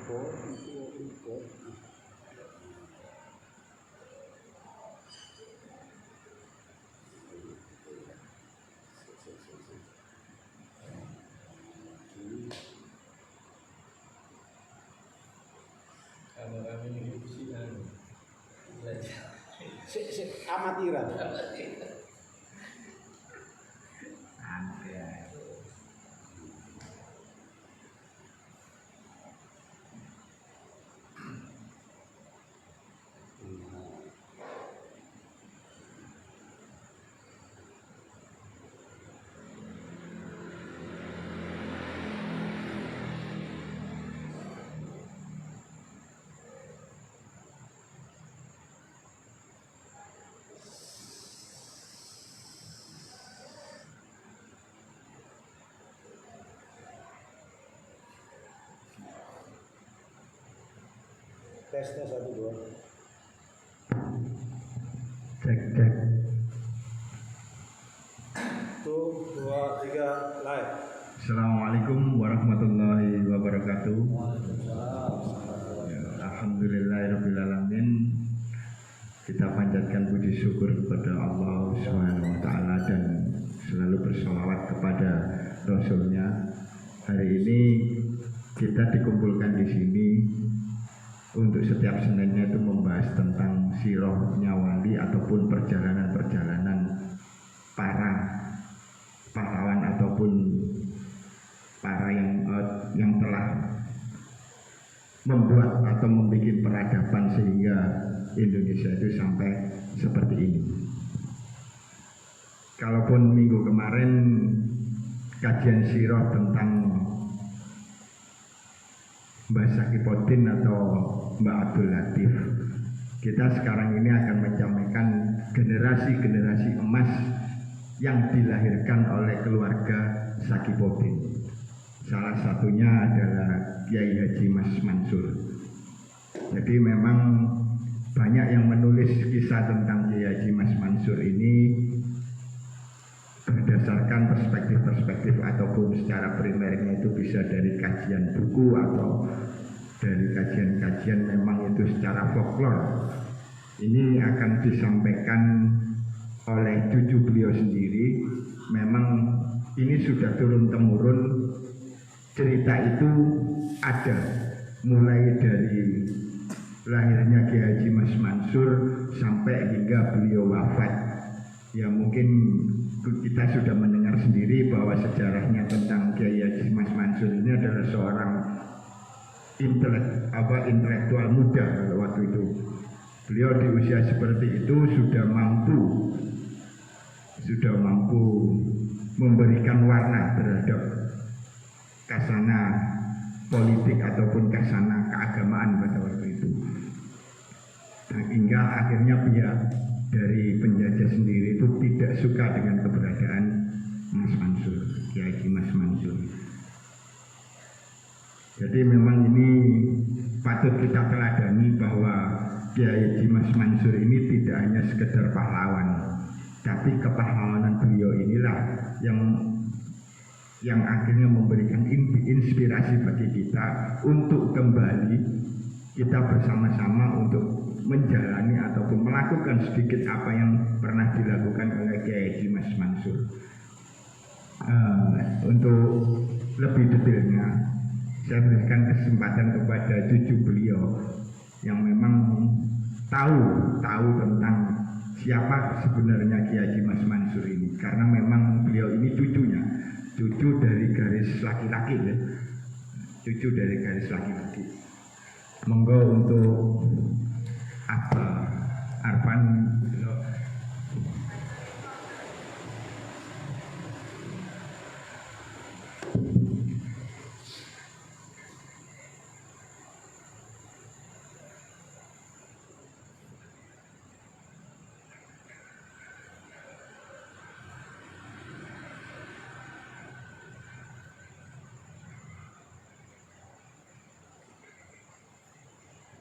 Kalau kami ini pusihan amatiran. Tesnya 1 2. Cek. 1 2 3 live. Assalamualaikum warahmatullahi wabarakatuh. Ya, alhamdulillahirobbilalamin. Kita panjatkan puji syukur kepada Allah Subhanahu wa taala dan selalu bersolawat kepada Rasulnya. Hari ini kita dikumpulkan di sini untuk setiap Seninnya itu membahas tentang sirahnya wali ataupun perjalanan-perjalanan para pahlawan ataupun para yang telah membuat atau membuat peradaban sehingga Indonesia itu sampai seperti ini. Kalaupun minggu kemarin kajian sirah tentang Mbak Sakipodin atau Mbak Abdul Latif, kita sekarang ini akan menyampaikan generasi-generasi emas yang dilahirkan oleh keluarga Sakipodin. Salah satunya adalah Kiai Haji Mas Mansur. Jadi memang banyak yang menulis kisah tentang Kiai Haji Mas Mansur ini berdasarkan perspektif-perspektif ataupun secara primernya itu bisa dari kajian buku atau dari kajian-kajian memang itu secara folklore. Ini akan disampaikan oleh cucu beliau sendiri. Memang ini sudah turun-temurun, cerita itu ada mulai dari lahirnya Kiai Haji Mas Mansur sampai hingga beliau wafat. Ya mungkin kita sudah mendengar sendiri bahwa sejarahnya tentang Kiai Haji Mas Mansur ini adalah seorang intelektual muda pada waktu itu. Beliau di usia seperti itu sudah mampu memberikan warna terhadap kasana politik ataupun kasana keagamaan pada waktu itu. Dan hingga akhirnya pihak dari penjajah sendiri itu tidak suka dengan keberadaan Mas Mansur, Kiai Haji Mas Mansur. Jadi memang ini patut kita teladani bahwa Kiai Haji Mas Mansur ini tidak hanya sekedar pahlawan, tapi kepahlawanan beliau inilah yang akhirnya memberikan inspirasi bagi kita untuk kembali kita bersama-sama untuk menjalani ataupun melakukan sedikit apa yang pernah dilakukan oleh Kiai Haji Mas Mansur. Untuk lebih detailnya, saya berikan kesempatan kepada cucu beliau yang memang tahu tentang siapa sebenarnya Kiai Haji Mas Mansur ini, karena memang beliau ini cucu dari garis laki-laki ya, cucu dari garis laki-laki. Monggo untuk Arfan.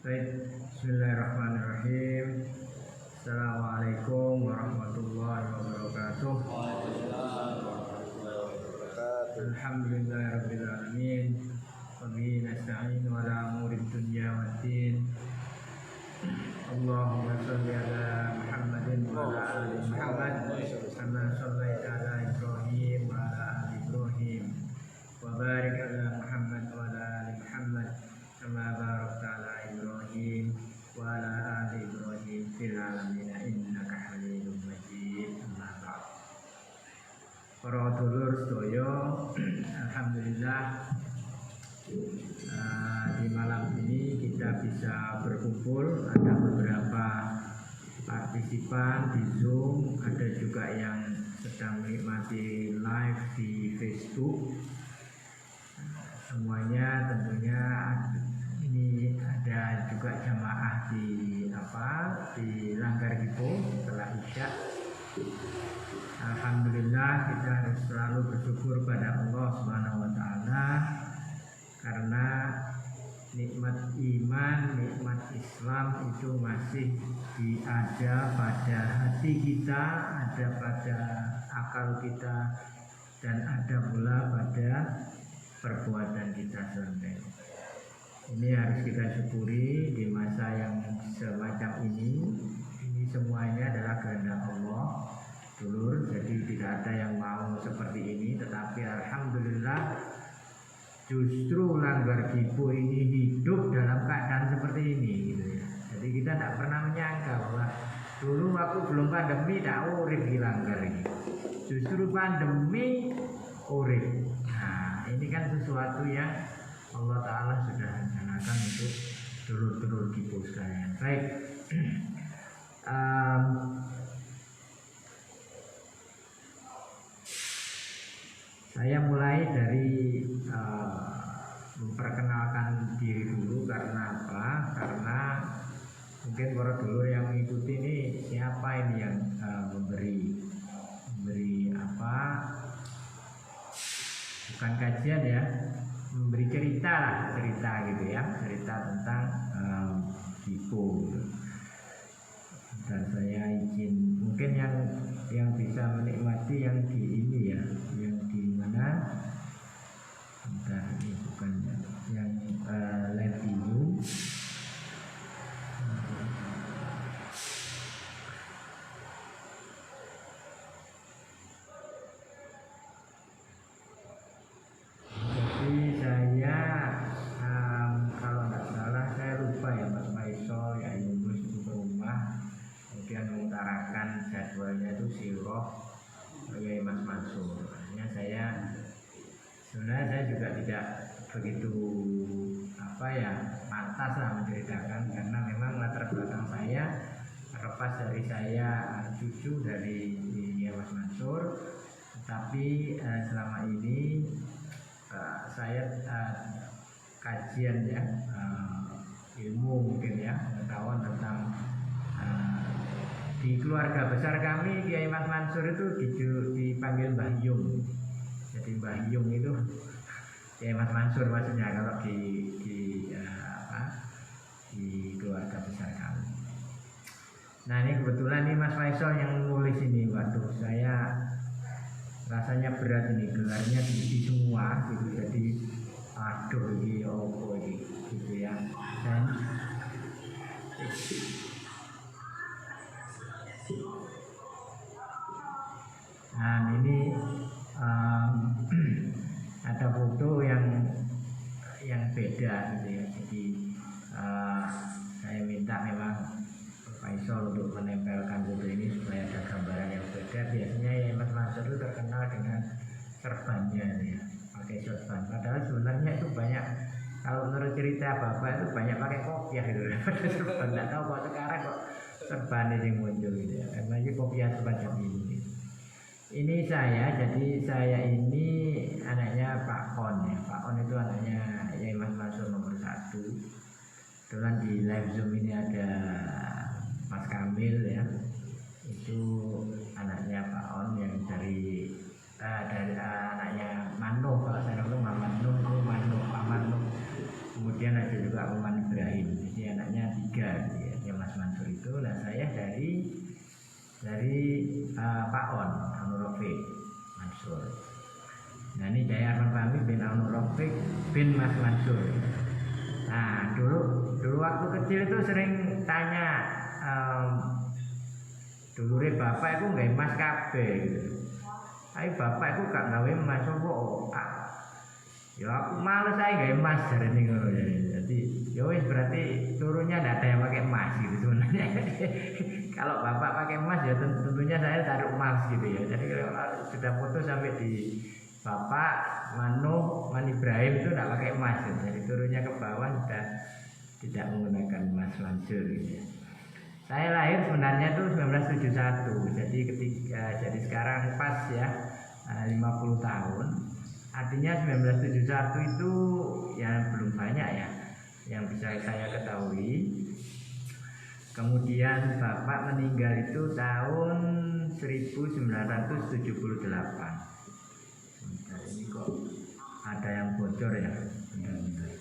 Baik, bismillahirrahmanirrahim. Assalamualaikum warahmatullahi wabarakatuh. Alhamdulillahirabbil alamin. Wa bihi nasta'in wa la umuri dunya waddin. Allahumma sholli ala Muhammadin wa ala ali Muhammad kama shallaita ala Ibrahim wa ala ali Ibrahim wa barik ala Muhammad wa ala ali Muhammad kama barakta ala Ibrahim wa ala ali Ibrahim fil alamin innaka Hamidum Majid. Amma ba'd. Para dulur sedaya, alhamdulillah di malam ini kita bisa berkumpul. Ada beberapa partisipan di Zoom, ada juga yang sedang menikmati live di Facebook. Semuanya tentunya ini ada juga jamaah di Langgar Gipo setelah Isya. Alhamdulillah kita harus selalu bersyukur pada Allah Subhanahu wa taala karena nikmat iman, nikmat Islam itu masih ada pada hati kita, ada pada akal kita, dan ada pula pada perbuatan kita sendiri. Ini harus kita syukuri di masa yang semacam ini. Ini semuanya adalah kehendak Allah, dulur. Jadi tidak ada yang mau seperti ini, tetapi alhamdulillah justru Langgar Gipo ini hidup dalam keadaan seperti ini, gitu ya. Jadi kita tidak pernah menyangka bahwa dulu waktu belum pandemi tak urip di Langgar ini. Justru pandemi urip. Nah, ini kan sesuatu yang Allah Ta'ala sudah rencanakan untuk dulur-dulur Gipo sekalian. Baik. Saya mulai dari memperkenalkan diri dulu. Karena apa? Karena mungkin para dulur yang mengikuti ini siapa ini yang memberi apa? Bukan kajian ya, memberi cerita gitu ya, cerita tentang Gipo. Dan saya izin mungkin yang bisa menikmati yang di ini ya, yang di mana? Bentar, ini bukan yang live dulu. Jadi saya kalau tidak salah saya lupa ya Mas Faisal ya Yunus itu ke rumah, kemudian mengutarakan jadwalnya itu siroh sebagai Mas Mansur. Hanya sebenarnya saya juga tidak begitu pantas lah menceritakan, karena memang latar belakang saya terlepas dari saya cucu dari Mas Mansur, tetapi selama ini saya kajian ya, ilmu mungkin ya, pengetahuan tentang di keluarga besar kami Kiai Mas Mansur itu dipanggil Mbah Yung. Jadi Mbah Yung itu Kiai Mas Mansur maksudnya kalau di keluarga besar kami. Nah ini kebetulan nih Mas Faisal yang nulis ini. Waduh, saya rasanya berat ini, gelarnya diisi semua gitu. Jadi aduh ini opo ini gitu ya. Dan nah ini ada foto yang beda gitu ya. Jadi saya minta memang Faisal untuk menempelkan foto ini supaya ada gambaran yang beda. Biasanya ya Mas Mansur itu terkenal dengan serbannya ya, pakai serban. Padahal sebenarnya itu banyak, kalau menurut cerita bapak itu banyak pakai kopiah gitu. Serban, nggak tahu kok sekarang kok serban ini muncul gitu ya. Karena ini kopiah semacam ini. Ini jadi saya ini anaknya Pak On ya. Pak On itu anaknya Yai Mas Mansur nomor 1. Kebetulan di live Zoom ini ada Mas Kamil ya. Itu anaknya Pak On yang dari anaknya Mano, kalau saya ngomong Mano itu Pak Mano. Kemudian ada juga Maman Ibrahim. Jadi anaknya 3 ya, Mas Mansur itu. Nah saya dari Pak On, Anur Rafiq Mansur. Nah ini Jaya Arman Fahmi bin Anur Rafiq bin Mas Mansur. Nah dulu dulu waktu kecil itu sering tanya dulure bapak itu nggak emas kabeh gitu. Tapi bapak itu gak gawe emas apa? Ya aku males saya nggak emas jarene ngono ya. Jadi ya wis berarti turunnya ndak ada yang pakai emas gitu sebenarnya. Kalau bapak pakai emas ya tentunya saya taruh emas gitu ya. Jadi kalau sudah foto sampai di bapak Manu Man Ibrahim itu tidak pakai emas ya. Jadi turunnya ke bawah sudah tidak menggunakan emas langsung gitu ya. Saya lahir sebenarnya itu 1971. Jadi sekarang pas ya 50 tahun. Artinya 1971 itu ya belum banyak ya yang bisa saya ketahui. Kemudian bapak meninggal itu tahun 1978. Sebentar, ini kok ada yang bocor ya. Bentar.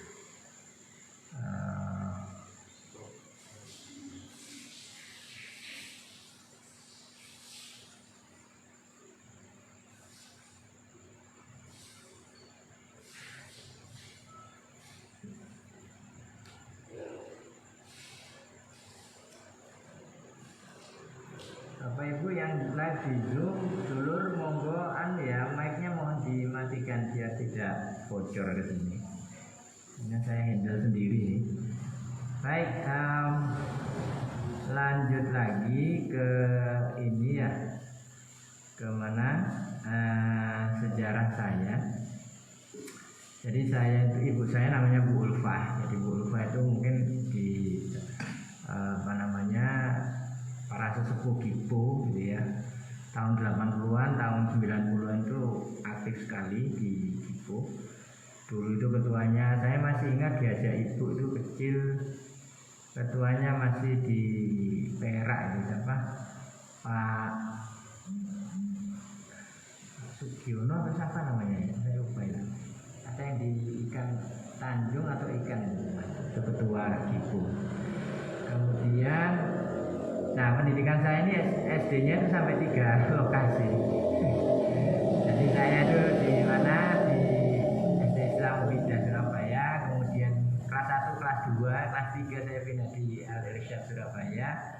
Bapak Ibu yang live di Zoom, dulur monggo ya mic-nya mohon dimatikan biar tidak bocor ke sini. Ini saya handle sendiri. Baik, lanjut lagi ke ini ya. Kemana sejarah saya. Jadi saya itu ibu saya namanya Bu Ulfah. Jadi Bu Ulfah itu mungkin di para sesepuh Gipo gitu ya. Tahun 80-an, tahun 90-an itu aktif sekali di Gipo. Dulu itu ketuanya, saya masih ingat diajak ibu itu kecil. Ketuanya masih di Perak itu siapa? Pak Sugiono atau siapa namanya ya? Saya lupa ya. Ada yang di ikan Tanjung atau ikan itu ketua Gipo. Kemudian nah pendidikan saya ini SD-nya itu sampai 3 lokasi. Jadi saya itu di mana di SD Islam Bida Surabaya, kemudian kelas 1, kelas 2, kelas 3 saya pindah di Al Irsyad Surabaya.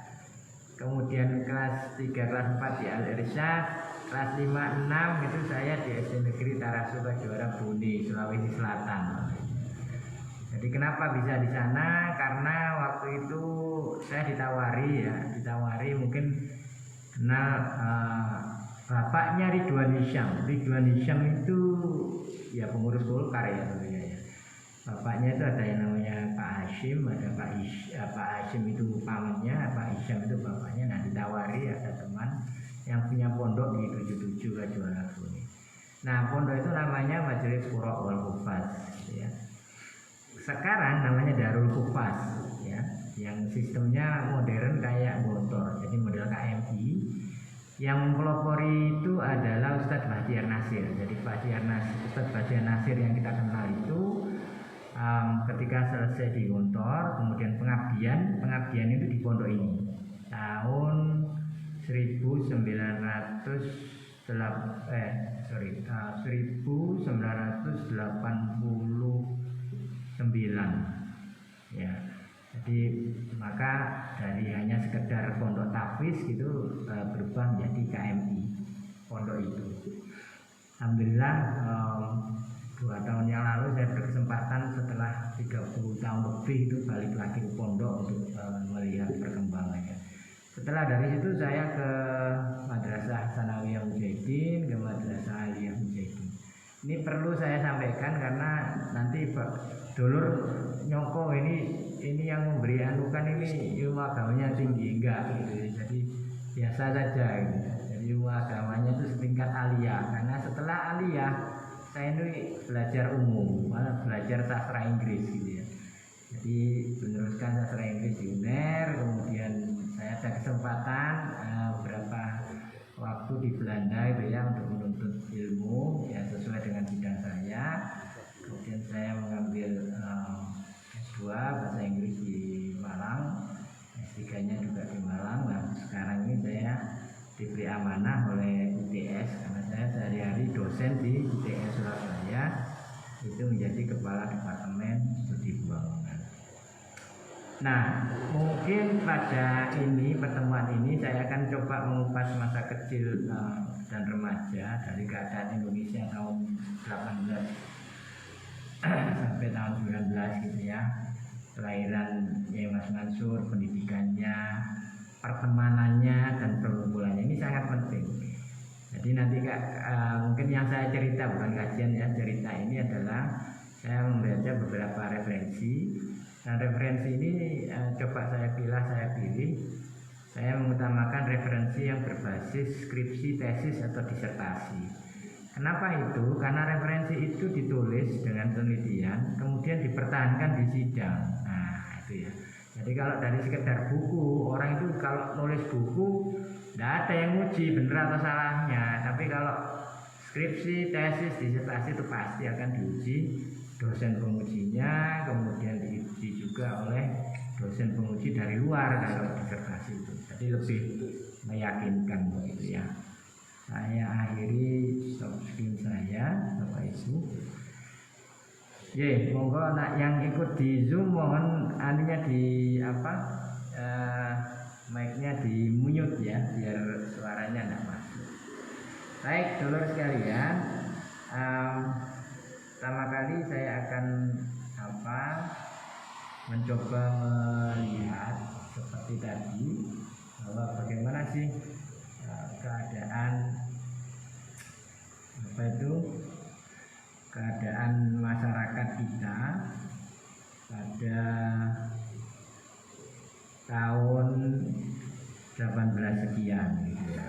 Kemudian kelas 3, kelas 4 di Al Irsyad, kelas 5, 6 itu saya di SD Negeri Tarasuka Juara Buni, Sulawesi Selatan. Jadi kenapa bisa di sana? Karena waktu itu saya ditawari mungkin kenal bapaknya Ridwan Hisham. Ridwan Hisham itu ya pengurus Golkar ya tentunya ya. Bapaknya itu ada yang namanya Pak Hashim, ada Pak Hashim itu pamannya, Pak Hisham itu bapaknya. Nah ditawari ada teman yang punya pondok di 77 Juara Buni. Nah pondok itu namanya Majelis Qura wal Hufaz ya. Sekarang namanya Darul Hufaz ya, yang sistemnya modern kayak motor, jadi model KMI. Yang mempelopori itu adalah Ustadz Bahtiar Nasir. Jadi Ustadz Bahtiar Nasir yang kita kenal itu ketika selesai di Gontor, kemudian pengabdian itu di pondok ini tahun 1989 ya. Jadi maka dari hanya sekedar pondok tahfiz gitu berubah menjadi KMI pondok itu. Alhamdulillah 2 tahun yang lalu saya berkesempatan setelah 30 tahun lebih itu balik lagi ke pondok untuk melihat perkembangannya. Setelah dari situ saya ke Madrasah Sanawiyah Mujahidin, ke Madrasah Aliyah Mujahidin. Ini perlu saya sampaikan karena nanti dulur nyoko ini yang memberi anukan ini ilmu agamanya tinggi enggak gitu. Jadi biasa saja gitu. Jadi ilmu agamanya itu setingkat aliyah, karena setelah aliyah saya ini belajar umum, malah belajar sastra Inggris gitu ya. Jadi meneruskan sastra Inggris di UNER, kemudian saya ada kesempatan beberapa waktu di Belanda itu ya untuk menuntut ilmu ya sesuai dengan bidang saya. Kemudian saya mengambil S2 bahasa Inggris di Malang, S3-nya juga di Malang. Nah sekarang ini saya diberi amanah oleh UTS karena saya sehari-hari dosen di UTS Surabaya, itu menjadi kepala departemen studi pembangunan. Nah, mungkin pada pertemuan ini saya akan coba mengupas masa kecil dan remaja dari keadaan Indonesia tahun 18 sampai tahun 19 gitu ya. Kelahiran Mas Mansur, pendidikannya, pertemanannya dan pergumulannya ini sangat penting. Jadi nanti mungkin yang saya cerita bukan kajian ya, cerita ini adalah saya membaca beberapa referensi. Nah, referensi ini coba saya pilih. Saya mengutamakan referensi yang berbasis skripsi, tesis atau disertasi. Kenapa itu? Karena referensi itu ditulis dengan penelitian, kemudian dipertahankan di sidang. Nah, itu ya. Jadi kalau dari sekedar buku, orang itu kalau nulis buku tidak ada yang uji benar atau salahnya. Tapi kalau skripsi, tesis, disertasi itu pasti akan diuji dosen pengujinya, kemudian diuji juga oleh dosen penguji dari luar kalau disertasi itu. Jadi lebih meyakinkan begitu ya. Saya akhiri stop screen saya, Bapak Ibu. Ye, monggo yang ikut di Zoom mohon anunya di mic-nya di mute ya, biar suaranya tidak masuk. Baik, dulur sekalian, pertama kali saya akan mencoba melihat seperti tadi bahwa bagaimana sih keadaan keadaan masyarakat kita pada tahun 18 sekian gitu ya.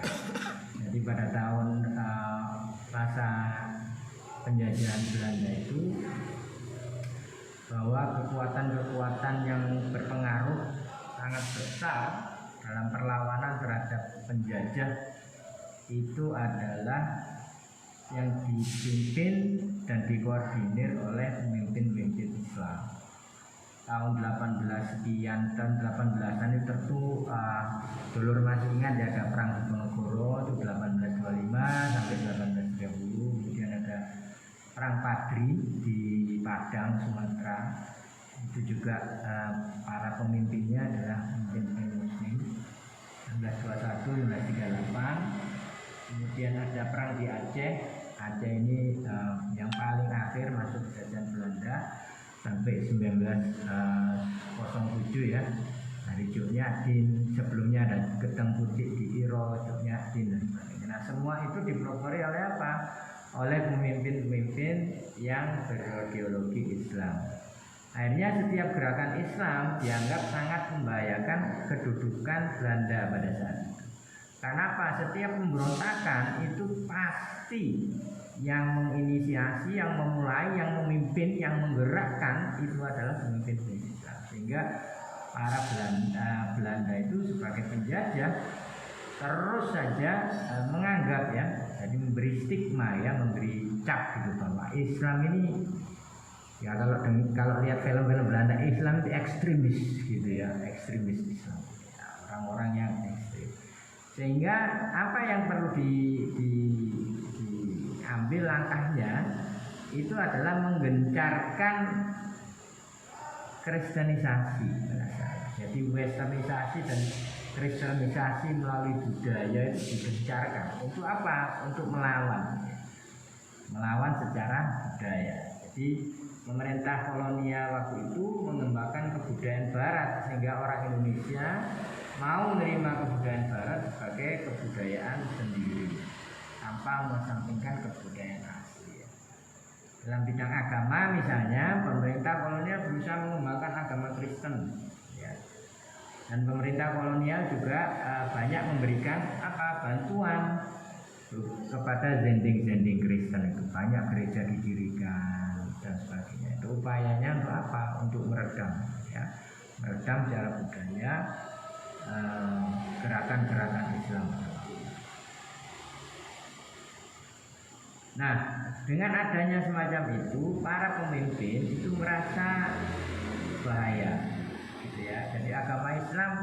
Jadi pada tahun masa penjajahan Belanda itu, bahwa kekuatan-kekuatan yang berpengaruh sangat besar dalam perlawanan terhadap penjajah itu adalah yang dipimpin dan dikoordinir oleh pemimpin-pemimpin Islam. Tahun 18 sekian, tahun 18-an itu tentu dulur masih ingat ya, ada perang Diponegoro itu 1825 sampai 1830, kemudian ada perang Padri di Padang, Sumatera. Itu juga para pemimpinnya adalah pemimpin Muslim 1921, 1938. Kemudian ada perang di Aceh. Aceh ini yang paling akhir masuk jajahan Belanda sampai 1907 ya. Dari Jognyadin, sebelumnya ada Gedeng Pucik di Iro, Jognyadin dan sebagainya. Nah, semua itu dipelopori oleh apa? Oleh pemimpin-pemimpin yang berideologi Islam. Akhirnya setiap gerakan Islam dianggap sangat membahayakan kedudukan Belanda pada saat itu. Karena apa? Setiap pemberontakan itu pasti yang menginisiasi, yang memulai, yang memimpin, yang menggerakkan itu adalah pemimpin Islam. Sehingga para Belanda itu sebagai penjajah terus saja menganggap ya, jadi memberi stigma ya, memberi cap gitu bahwa Islam ini ya, kalau lihat film-film Belanda, Islam itu ekstremis gitu ya, ekstremis Islam ya, orang-orang yang ekstrim. Sehingga apa yang perlu diambil langkahnya itu adalah menggencarkan kristenisasi. Jadi westernisasi dan kristenisasi melalui budaya itu digencarkan. Untuk apa? Untuk melawan secara budaya. Jadi pemerintah kolonial waktu itu mengembangkan kebudayaan Barat sehingga orang Indonesia mau menerima kebudayaan Barat sebagai kebudayaan sendiri tanpa mengesampingkan kebudayaan asli. Dalam bidang agama misalnya, pemerintah kolonial berusaha mengembangkan agama Kristen ya. Dan pemerintah kolonial juga banyak memberikan bantuan kepada zending-zending Kristen, itu banyak gereja didirikan dan sebagainya. Itu upayanya untuk apa? Untuk meredam ya, meredam secara budaya gerakan-gerakan Islam. Nah, dengan adanya semacam itu, para pemimpin itu merasa bahaya, gitu ya. Jadi agama Islam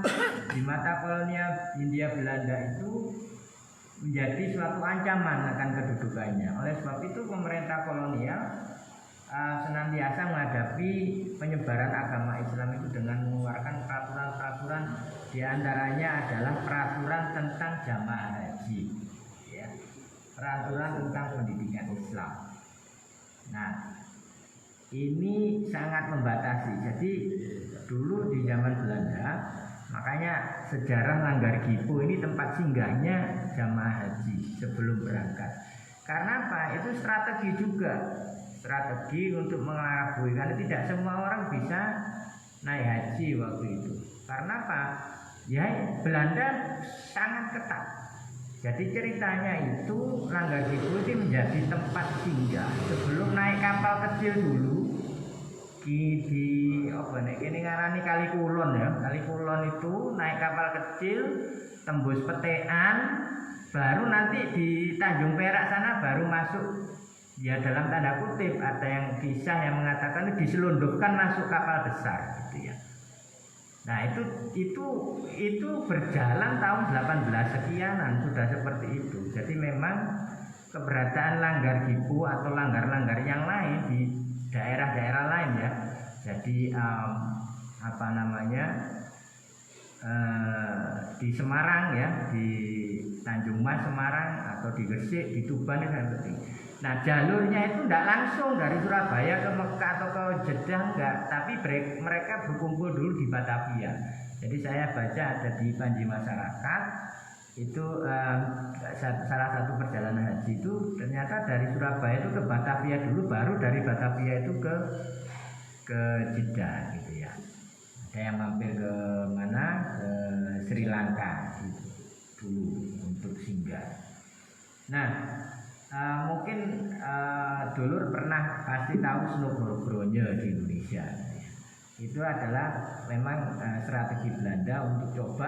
di mata kolonial Hindia Belanda itu menjadi suatu ancaman akan kedudukannya. Oleh sebab itu, pemerintah kolonial senantiasa menghadapi penyebaran agama Islam itu dengan mengeluarkan Di antaranya adalah peraturan tentang jamaah haji, ya. Peraturan tentang pendidikan Islam. Nah, ini sangat membatasi. Jadi dulu di zaman Belanda, makanya sejarah Langgargipo ini tempat singgahnya jamaah haji sebelum berangkat. Karena apa? Itu strategi juga, strategi untuk mengelabui. Karena tidak semua orang bisa naik haji waktu itu. Karena apa? Ya, Belanda sangat ketat. Jadi ceritanya itu Langgargipo ini menjadi tempat singgah sebelum naik kapal kecil dulu di apa nih? Ini ngarani Kali Kulon ya. Kali Kulon itu naik kapal kecil tembus Petean, baru nanti di Tanjung Perak sana baru masuk. Ya dalam tanda kutip ada yang kisah yang mengatakan diselundupkan masuk kapal besar gitu ya. Nah itu berjalan tahun 18 sekianan sudah seperti itu. Jadi memang keberadaan Langgargipo atau langgar-langgar yang lain di daerah-daerah lain ya. Jadi apa namanya di Semarang ya, di Tanjung Mas Semarang atau di Gresik, di Tuban itu yang penting. Nah jalurnya itu tidak langsung dari Surabaya ke Mekah atau ke Jeddah enggak, tapi mereka berkumpul dulu di Batavia. Jadi saya baca ada di Panji Masyarakat itu salah satu perjalanan haji itu ternyata dari Surabaya itu ke Batavia dulu, baru dari Batavia itu ke Jeddah gitu ya. Ada yang mampir ke mana, ke Sri Lanka gitu dulu untuk singgah. Nah mungkin dulur pernah pasti tahu Snogorogronje di Indonesia. Itu adalah memang strategi Belanda untuk coba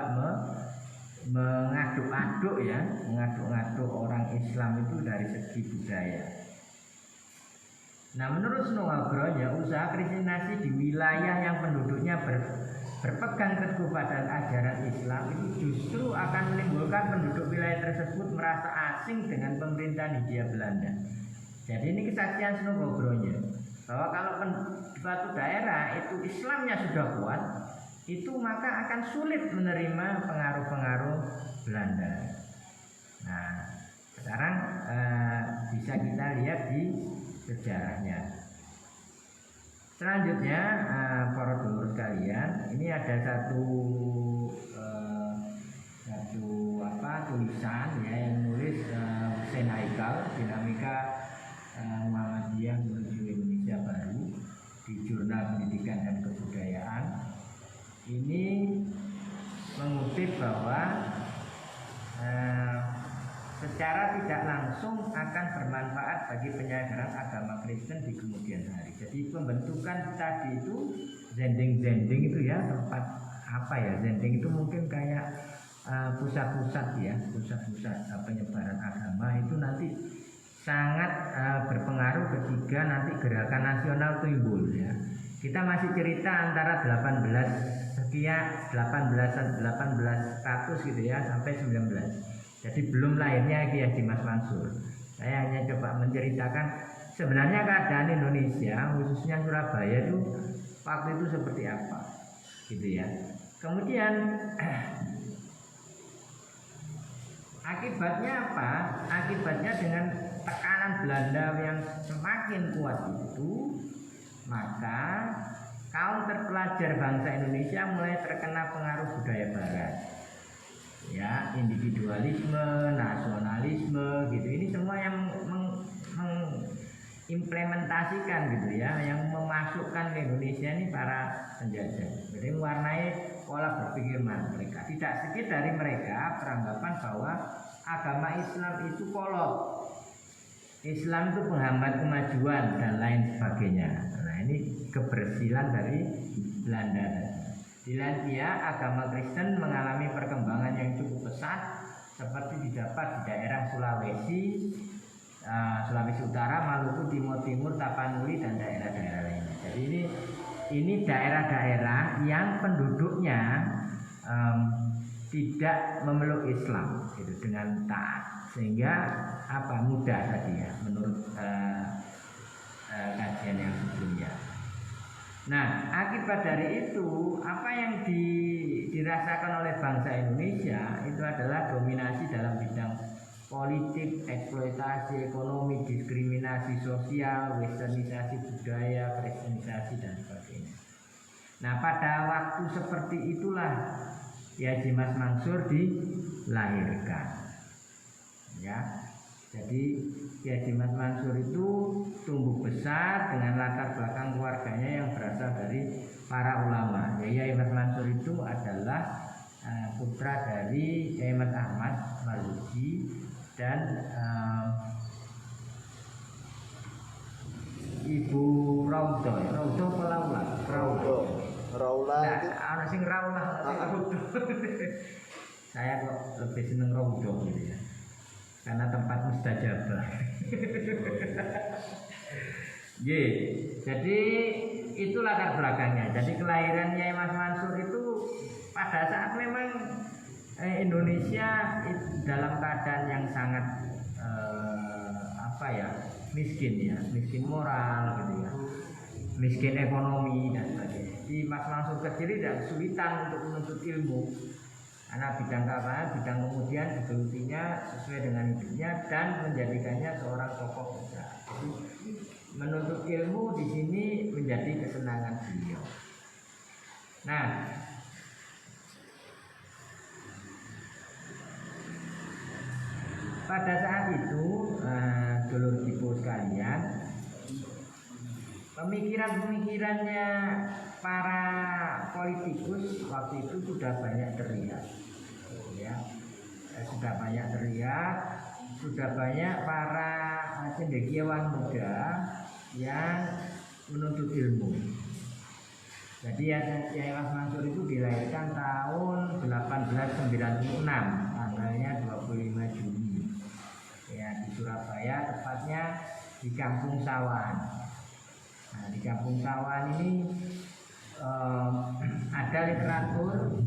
mengaduk-aduk ya, mengaduk-aduk orang Islam itu dari segi budaya. Nah menurut Snogorogronje, usaha kristenisasi di wilayah yang penduduknya berpegang teguh pada ajaran Islam itu justru akan menimbulkan penduduk wilayah tersebut merasa asing dengan pemerintahan Hindia Belanda. Jadi ini kesaksian Snogorogronje bahwa kalau suatu daerah itu Islamnya sudah kuat, itu maka akan sulit menerima pengaruh-pengaruh Belanda. Nah sekarang bisa kita lihat di sejarahnya. Selanjutnya para dulur sekalian, ini ada satu tulisan ya yang nulis Hussein Haikal, Dinamika Muhammadiyah menuju Indonesia Baru di Jurnal Pendidikan dan Kebudayaan. Ini mengutip bahwa secara tidak langsung akan bermanfaat bagi penyelenggaraan agama Kristen di kemudian hari. Jadi pembentukan tadi itu zending itu ya, tempat apa ya, zending itu mungkin kayak pusat-pusat ya, pusat-pusat penyebaran agama itu nanti sangat berpengaruh ketika nanti gerakan nasional timbul ya. Kita masih cerita antara 1800 gitu ya sampai 19. Jadi belum lahirnya Kiai Haji Mas Mansur. Saya hanya coba menceritakan sebenarnya keadaan Indonesia khususnya Surabaya itu waktu itu seperti apa gitu ya. Kemudian akibatnya apa? Akibatnya dengan tekanan Belanda yang semakin kuat itu, maka kaum terpelajar bangsa Indonesia mulai terkena pengaruh budaya Barat. Ya, individualisme, nasionalisme gitu. Ini semua yang mengimplementasikan gitu ya, yang memasukkan ke Indonesia ini para penjajah. Jadi mewarnai pola berpikir mereka. Tidak sedikit dari mereka beranggapan bahwa agama Islam itu kolot, Islam itu penghambat kemajuan dan lain sebagainya. Nah ini kebersilan dari Belanda. Di lain pihak agama Kristen mengalami perkembangan yang cukup pesat seperti didapat di daerah Sulawesi, Sulawesi Utara, Maluku, Timur Timur, Tapanuli dan daerah-daerah lainnya. Jadi ini daerah-daerah yang penduduknya tidak memeluk Islam gitu, dengan taat, sehingga mudah tadi ya menurut kajian yang sebelumnya. Nah, akibat dari itu, apa yang dirasakan oleh bangsa Indonesia itu adalah dominasi dalam bidang politik, eksploitasi ekonomi, diskriminasi sosial, westernisasi budaya, kristenisasi dan sebagainya. Nah, pada waktu seperti itulah Ki Haji Mas Mansur dilahirkan. Ya. Jadi Ki Haji Mas Mansur itu tumbuh besar dengan latar belakang keluarganya yang berasal dari para ulama. Kiai Mas Mansur itu adalah putra dari Kiai Mas Ahmad Marzuki dan Ibu Raudo. Raudo Pelaula. Raula itu Ana sing Raulah. Saya kok lebih seneng Raudo gitu ya. Karena tempat mustajabah. Jadi itu latar belakangnya. Jadi kelahirannya Mas Mansur itu pada saat memang Indonesia dalam keadaan yang sangat miskin moral gitu ya, miskin ekonomi dan sebagainya. Di Mas Mansur kecil tidak kesulitan untuk menuntut ilmu. Karena bidang keagamaan, bidang kemudian digelutinya sesuai dengan hidupnya dan menjadikannya seorang tokoh besar. Menuntut ilmu di sini menjadi kesenangan beliau. Nah, pada saat itu, dulur Kipo sekalian, pemikirannya para politikus waktu itu sudah banyak teriak, ya, sudah banyak para cendekiawan muda yang menuntut ilmu. Jadi Kiai Mas Mansur itu dilahirkan tahun 1896, tanggalnya 25 Juni, ya, di Surabaya, tepatnya di Kampung Sawan. Nah, di Kampung Sawan ini ada literatur.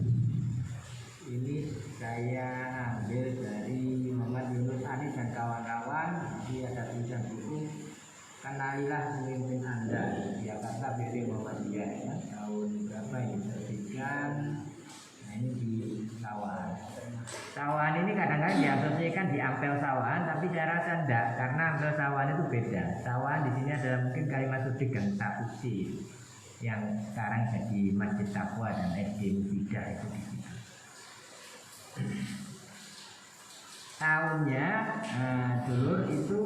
Ini saya ambil dari Muhammad Yunus Ali dan kawan-kawan. Dia ada tulisan buku Kenalilah Pemimpin Anda, Jakarta BP Muhammadiyah, ya, tahun berapa ini terbitkan. Nah, ini di Sawan. Sawan ini kadang-kadang diasosiasikan di Ampel Sawan, tapi saya rasa enggak, karena Ampel Sawan itu beda. Sawan di sini adalah mungkin Kalimat Sudik dan Takusi yang sekarang jadi Masjid Taqwa dan SD Mufidah itu di situ. Tahunnya dulur itu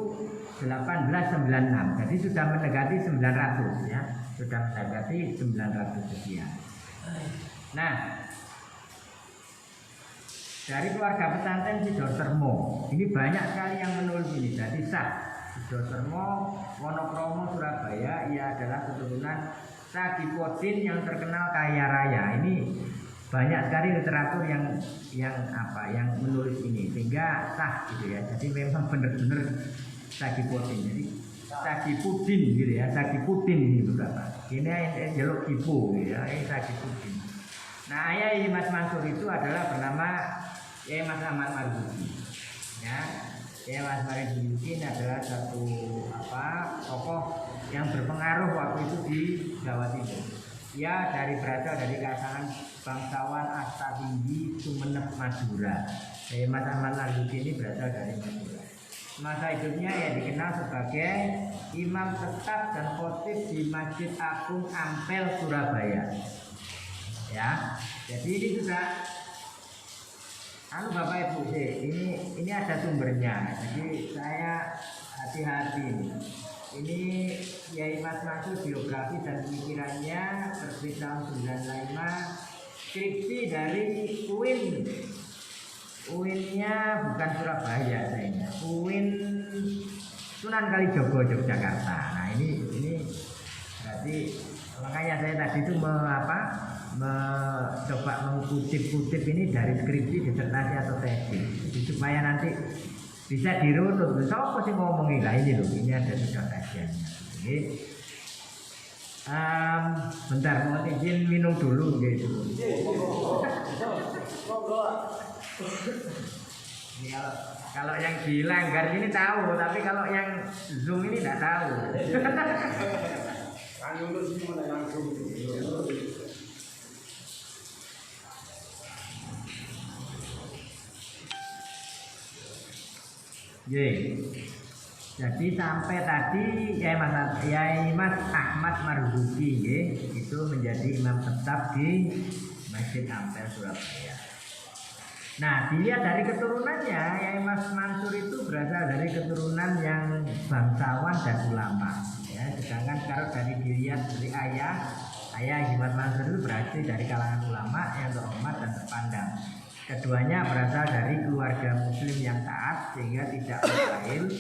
1896, jadi sudah mendekati 900 ya, sudah mendekati 900 sekian. Nah, dari keluarga pesantren Sidosermo, ini banyak sekali yang menulis ini. Jadi Sidosermo, Wonokromo, Surabaya, ia adalah keturunan Sagipodin yang terkenal kaya raya. Ini banyak sekali literatur yang menulis ini sehingga sah gitu ya. Jadi memang benar-benar Sagipodin. Jadi Sagipudin gitu ya, Sagipudin gitu Bapak. Ini jaluk Kipo gitu ya, ini Sagipudin. Nah, ayah Mas Mansur itu adalah bernama Mas Ahmad Marzuki. Ya, Mas Marzuki ini adalah satu tokoh yang berpengaruh waktu itu di Jawa Timur. Ia berasal dari kalangan bangsawan Asta Tinggi Sumeneb Madura. Mas Ahmad Marzuki ini berasal dari Madura. Masa hidupnya ya dikenal sebagai imam tetap dan khotib di Masjid Agung Ampel Surabaya. Ya, jadi ini juga Bapak Ibu ini ada sumbernya. Jadi saya hati-hati. Ini Kiai Mas Mansur biografi dan pemikirannya terbit tahun 95, skripsi dari UIN-nya bukan Surabaya sayangnya, UIN Sunan Kalijogo Yogyakarta. Nah ini berarti makanya saya tadi itu coba mengutip-kutip ini dari skripsi, disertasi atau tesis, jadi supaya nanti bisa dirunut. Siapa sih ngomongin lah ini loh, ini ada sudah kajiannya. Jadi bentar, mau izin minum dulu gitu. Ini kalau yang di Langgar ini tahu, tapi kalau yang Zoom ini tidak tahu. Jadi sampai tadi Yai Mas Ahmad Marzuki itu menjadi imam tetap di Masjid Ampel Surabaya. Nah, dilihat dari keturunannya, Yai Mas Mansur itu berasal dari keturunan yang bangsawan dan ulama. Ya, sedangkan kalau dari dilihat dari ayah Yai Mas Mansur itu berasal dari kalangan ulama yang terhormat dan terpandang. Keduanya berasal dari keluarga muslim yang taat sehingga tidak mustahil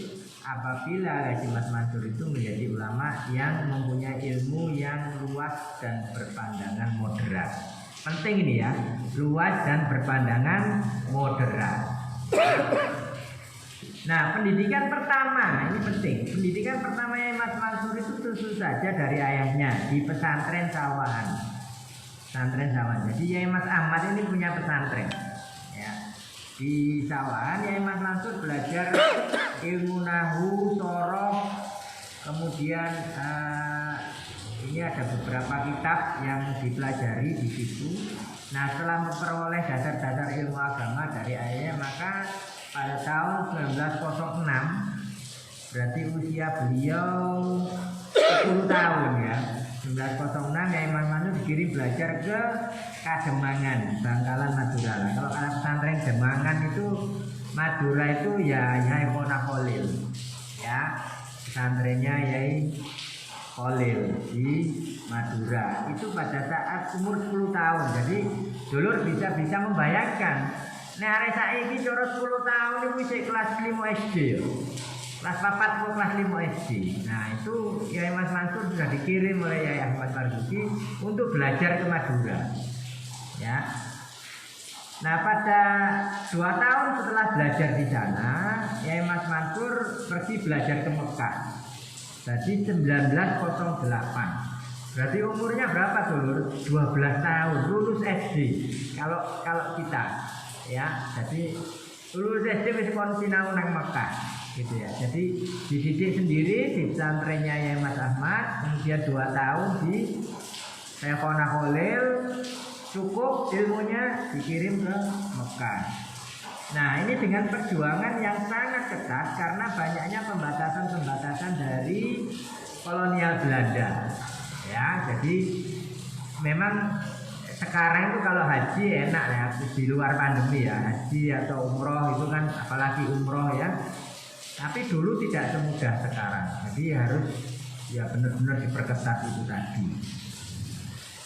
apabila Haji Mas Mansur itu menjadi ulama yang mempunyai ilmu yang luas dan berpandangan moderat. Penting ini ya, luas dan berpandangan moderat. Nah, pendidikan pertama ini penting. Pendidikan pertama yang Mas Mansur itu tentu saja dari ayahnya di pesantren Sawahan. Pesantren Sawahan. Jadi Yai Mas Ahmad ini punya pesantren. Ya. Di Sawahan Yai Mas Mansur belajar ilmu nahu, soroh, kemudian ini ada beberapa kitab yang dipelajari di situ. Nah, setelah memperoleh dasar-dasar ilmu agama dari ayahnya, maka pada tahun 1906 berarti usia beliau 10 tahun ya. 1906 Yai Mas Mansur dikirim belajar ke Kademangan, Bangkalan, Madura. Kalau pesantren Demangan itu Madura itu ya Yai Kholil. Ya, pesantrennya Yai Kholil di Madura itu pada saat umur 10 tahun. Jadi dulur bisa membayangkan nek arek saiki cara 10 tahun itu wis kelas 5 SD. Kelas 4 atau kelas 5 SD. Nah, itu Yai Mas Mansur sudah dikirim oleh Yai Ahmad Marzuki untuk belajar ke Madura. Ya. Nah, pada 2 tahun setelah belajar di sana, Yai Mas Mansur pergi belajar ke Mekah. Jadi 1908. Berarti umurnya berapa dulur? 12 tahun, lulus SD. Kalau kita ya, jadi lulus SD wis kon sinau nang Mekah gitu ya. Jadi dididik sendiri di pesantrennya Yai Mas Ahmad, kemudian 2 tahun di Syekhona Kholil, cukup ilmunya dikirim ke Mekah. Nah, ini dengan perjuangan yang sangat ketat karena banyaknya pembatasan-pembatasan dari kolonial Belanda. Ya, jadi memang sekarang itu kalau haji enak ya, di luar pandemi ya, haji atau umroh itu kan apalagi umroh ya. Tapi dulu tidak semudah sekarang. Jadi harus ya benar-benar diperketat itu tadi.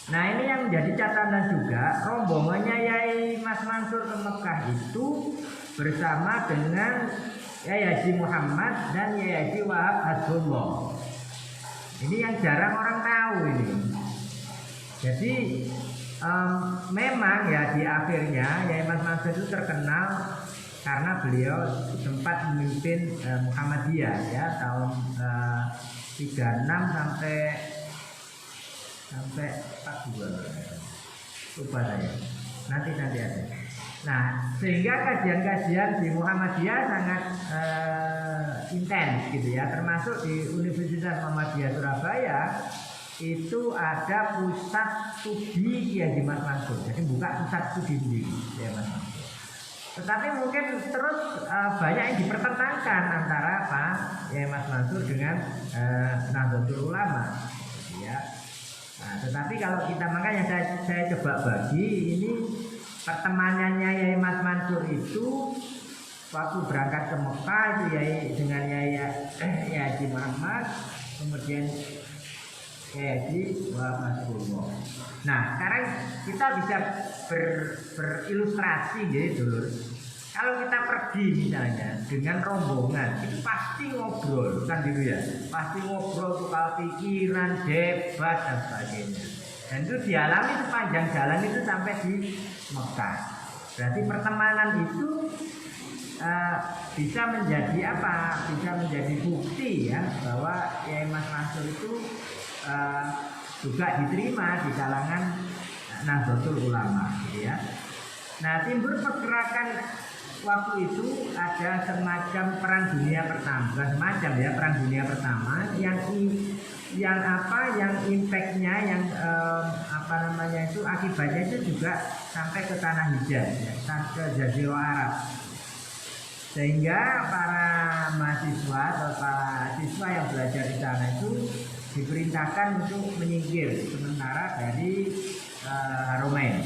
Nah, ini yang menjadi catatan juga, rombongannya Yai Mas Mansur ke Mekah itu bersama dengan Yai Haji Muhammad dan Yai Haji Wahab Hasbullah. Ini yang jarang orang tahu ini. Jadi memang ya di akhirnya Yai Mas Mansur itu terkenal karena beliau sempat memimpin Muhammadiyah ya tahun 36 sampai 42, lupa saya. Nanti ada. Nah, sehingga kajian-kajian di Muhammadiyah sangat intens gitu ya. Termasuk di Universitas Muhammadiyah Surabaya itu ada pusat studi Haji Mas Mansur. Jadi buka pusat studi sendiri ya Mas Mansur. Tetapi mungkin terus banyak yang dipertentangkan antara ya Mas Mansur dengan Nahdlatul Ulama gitu ya. Nah, tetapi kalau kita makanya saya coba bagi ini pertemanannya Yai Mas Mansur itu waktu berangkat ke Mekah itu Yai dengan Yai Haji Muhammad, kemudian Yai Haji Wahab Hasbullah. Nah, sekarang kita bisa berilustrasi jadi dulu. Kalau kita pergi misalnya dengan rombongan itu pasti ngobrol kan gitu ya, pasti ngobrol tukar pikiran, debat dan sebagainya. Dan itu dialami sepanjang jalan itu sampai di Mekah. Berarti pertemanan itu bisa menjadi apa? Bisa menjadi bukti ya bahwa Yai Mas Mansur itu juga diterima di kalangan Nahdlatul Ulama gitu ya. Nah, timbul pergerakan waktu itu ada semacam perang dunia pertama, bukan semacam ya, perang dunia pertama yang yang impactnya, yang itu akibatnya itu juga sampai ke tanah Hijaz, ya, ke Jazirah Arab. Sehingga para mahasiswa atau para siswa yang belajar di sana itu diperintahkan untuk menyingkir sementara dari Haramain.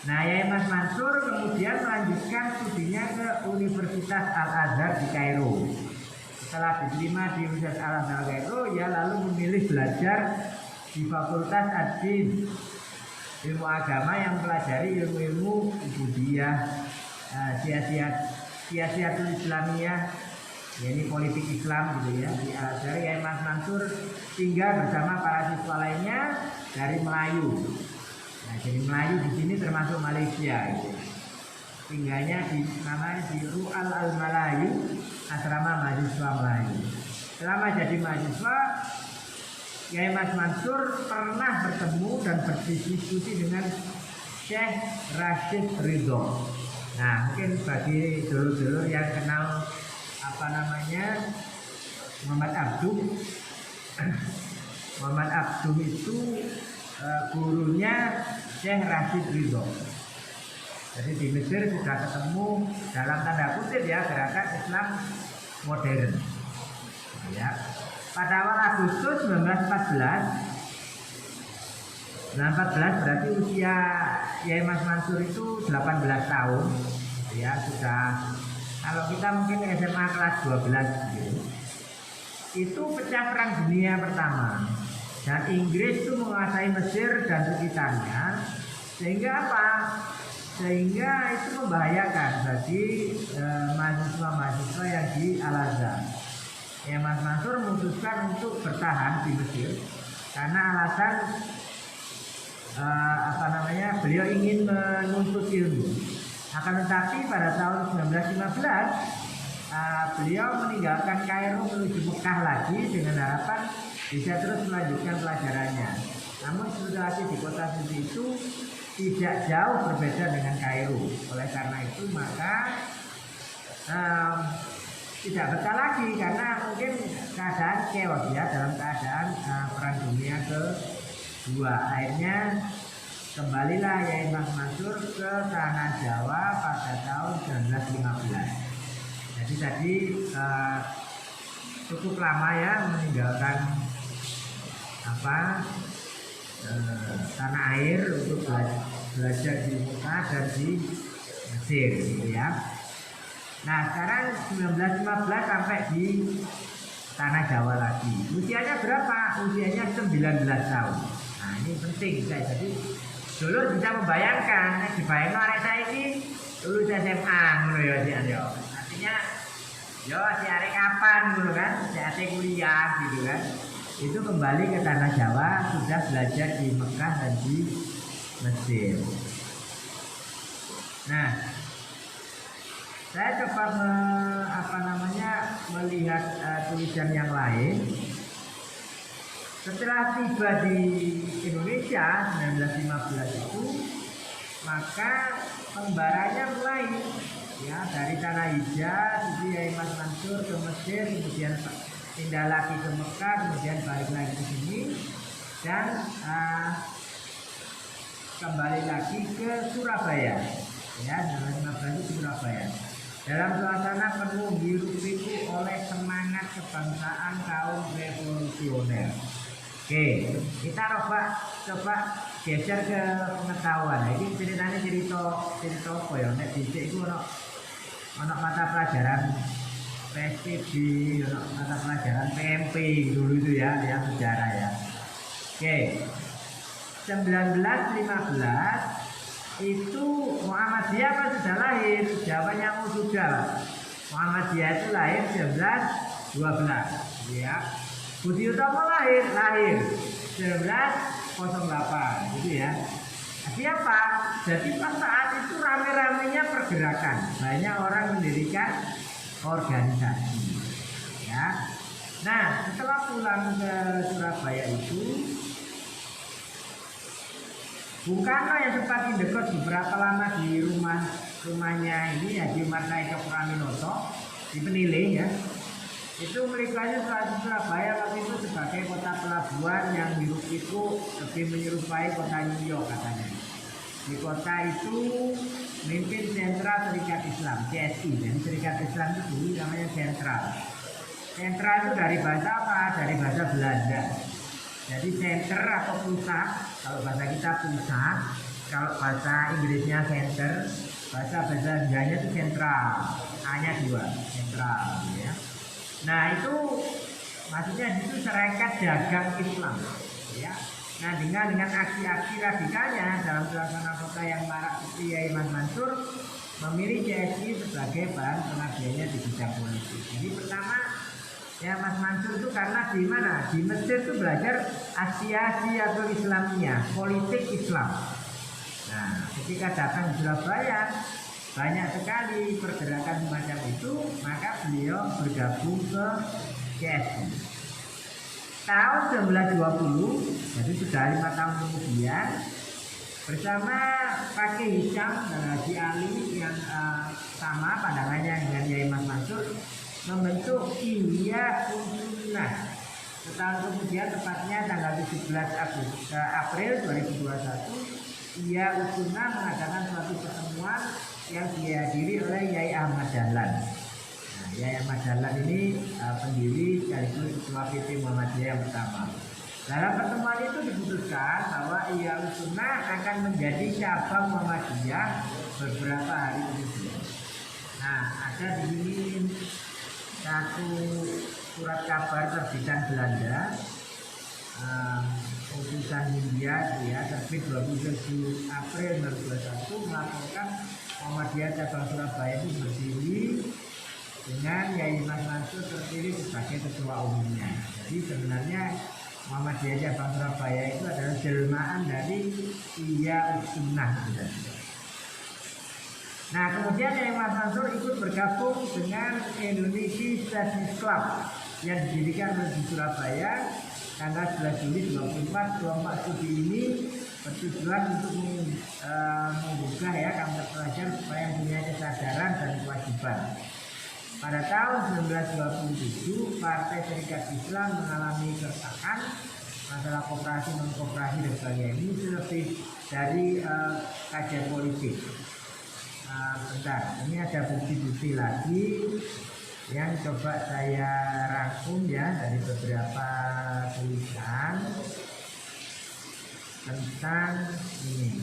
Nah, Yai Mas Mansur kemudian melanjutkan studinya ke Universitas Al-Azhar di Kairo. Setelah diterima di Universitas Al-Azhar Kairo, ia lalu memilih belajar di Fakultas Ad-Din, ilmu agama yang mempelajari ilmu-ilmu ubudiyah, siasiatul Islamiyah, yakni politik Islam gitu ya. Di Al-Azhar, Yai Mas Mansur tinggal bersama para siswa lainnya dari Melayu. Nah, jadi Melayu di sini termasuk Malaysia gitu. Tinggalnya namanya di Ru'al Al-Malayu, asrama mahasiswa Melayu. Selama jadi mahasiswa, Yai Mas Mansur pernah bertemu dan berdiskusi dengan Syekh Rashid Ridho. Nah, mungkin bagi dulur-dulur yang kenal Muhammad Abduh Muhammad Abduh itu gurunya Syekh Rashid Ridho. Jadi di Mesir sudah ketemu dalam tanda kutip ya gerakan Islam modern. Ya. Pada awal Agustus 1914 berarti usia Yai Mas Mansur itu 18 tahun. Ya, sudah kalau kita mungkin SMA kelas 12 gitu. Itu pecah perang dunia pertama. Dan Inggris itu menguasai Mesir dan sekitarnya, sehingga apa? Sehingga itu membahayakan bagi mahasiswa-mahasiswa yang di Al-Azhar. Ya, Mas Mansur memutuskan untuk bertahan di Mesir karena alasan beliau ingin menuntut ilmu. Akan tetapi pada tahun 1915 beliau meninggalkan Kairo menuju Mekah lagi dengan harapan bisa terus melanjutkan pelajarannya. Namun situasi di kota suci itu tidak jauh berbeda dengan Kairo. Oleh karena itu maka tidak betah lagi karena mungkin keadaan chaos ya, dalam keadaan perang dunia kedua. Akhirnya kembalilah Yai Mas Mansur ke tanah Jawa pada tahun 1915. Jadi tadi cukup lama ya meninggalkan tanah air untuk belajar di Mekah dan di Mesir gitu ya. Nah, sekarang 1915 sampai di tanah Jawa lagi. Usianya berapa? Usianya 19 tahun. Nah, ini penting guys. Jadi dulu bisa membayangkan, dibayangkan arek saya ini lulus SMA ngono ya. Artinya yo si arek kapan ngono kan? Si arek kuliah gitu kan. Itu kembali ke tanah Jawa, sudah belajar di Mekah dan di Mesir. Nah, saya coba melihat tulisan yang lain. Setelah tiba di Indonesia 1915 itu, maka pembaranya mulai ya dari tanah Hijaz, jadi Yai Mas Mansur ke Mesir, kemudian pindah lagi ke Mekah, kemudian balik lagi ke sini dan kembali lagi ke Surabaya. Ya, 1915 itu Surabaya. Dalam suasana penuh hiruk-pikuk oleh semangat kebangsaan kaum revolusioner. Oke, kita coba geser ke pengetahuan. Ini ceritanya cerita apa ya? Nek dhisik iku ono mata pelajaran PSPB, ono mata pelajaran PMP dulu itu ya, yang sejarah ya. Oke. 1915 itu Muhammadiyah apa sudah lahir? Jawabannya sudah. Muhammadiyah itu lahir 1912 ya. Budi Utomo lahir 1908 gitu ya. Siapa? Jadi pas saat itu rame-ramenya pergerakan, banyak orang mendirikan organisasi ya. Nah, setelah pulang ke Surabaya itu Bung Karno yang sempat indekos beberapa lama di rumahnya ini ya, di Marta Eka Praminoto di Penilih ya. Itu melibatkan Surabaya waktu itu sebagai kota pelabuhan yang hiruk pikuk lebih menyerupai kota New York katanya. Di kota itu memimpin sentra Serikat Islam CSI. Dan Serikat Islam itu dulu namanya sentral. Sentra itu dari bahasa apa? Dari bahasa Belanda. Jadi center atau pusat, kalau bahasa kita pusat, kalau bahasa Inggrisnya center, bahasa Belanda itu sentral. A-nya 2, sentral ya. Nah itu maksudnya itu Serikat Dagang Islam ya. Nah dengan aksi-aksi radikalnya dalam suasana kota yang marak seperti Yai Mas Mansur memilih CSI sebagai bahan pengabdiannya di bidang politik. Jadi pertama ya Mas Mansur itu karena di mana? Di Mesir itu belajar Asia atau Islamnya, politik Islam. Nah ketika datang di Surabaya banyak sekali pergerakan semacam itu, maka beliau bergabung ke CSI. Tahun 1920, jadi sudah 5 tahun kemudian, bersama Pak Kiai Hisham dan Haji Ali yang sama pandangannya dengan Yai Mas Mansur, membentuk Ihya Sunnah. Setahun kemudian, tepatnya tanggal 17 April 2021, Ihya Sunnah mengadakan suatu pertemuan yang dihadiri oleh Yai Ahmad Dahlan. Nah, Yai Ahmad Dahlan ini pendiri sekaligus ketua PP Muhammadiyah yang pertama. Dalam pertemuan itu diputuskan bahwa Ihya Sunnah akan menjadi cabang Muhammadiyah beberapa hari kemudian. Nah, ada di sini satu surat kabar terbitan Belanda, utusan India ya, terbit 27 April 2021 melaporkan Muhammadiyah cabang Surabaya itu berdiri dengan Yai Mas Mansur terpilih sebagai ketua umumnya. Jadi sebenarnya Muhammadiyah cabang Surabaya itu adalah jelmaan dari Ihya Sunnah. Nah kemudian Yai Mas Mansur ikut bergabung dengan Indonesia Studies Club yang didirikan di Surabaya tanggal 11 Juli 2024. Kelompok studi ini bertujuan untuk menggugah ya kaum pelajar supaya mempunyai kesadaran dan kewajiban. Pada tahun 1927 Partai Serikat Islam mengalami keretakan masalah koperasi non koperasi dan sebagainya. Ini lebih dari kajian politik. Bentar, ini ada bukti-bukti lagi yang coba saya rangkum ya dari beberapa tulisan tentang ini.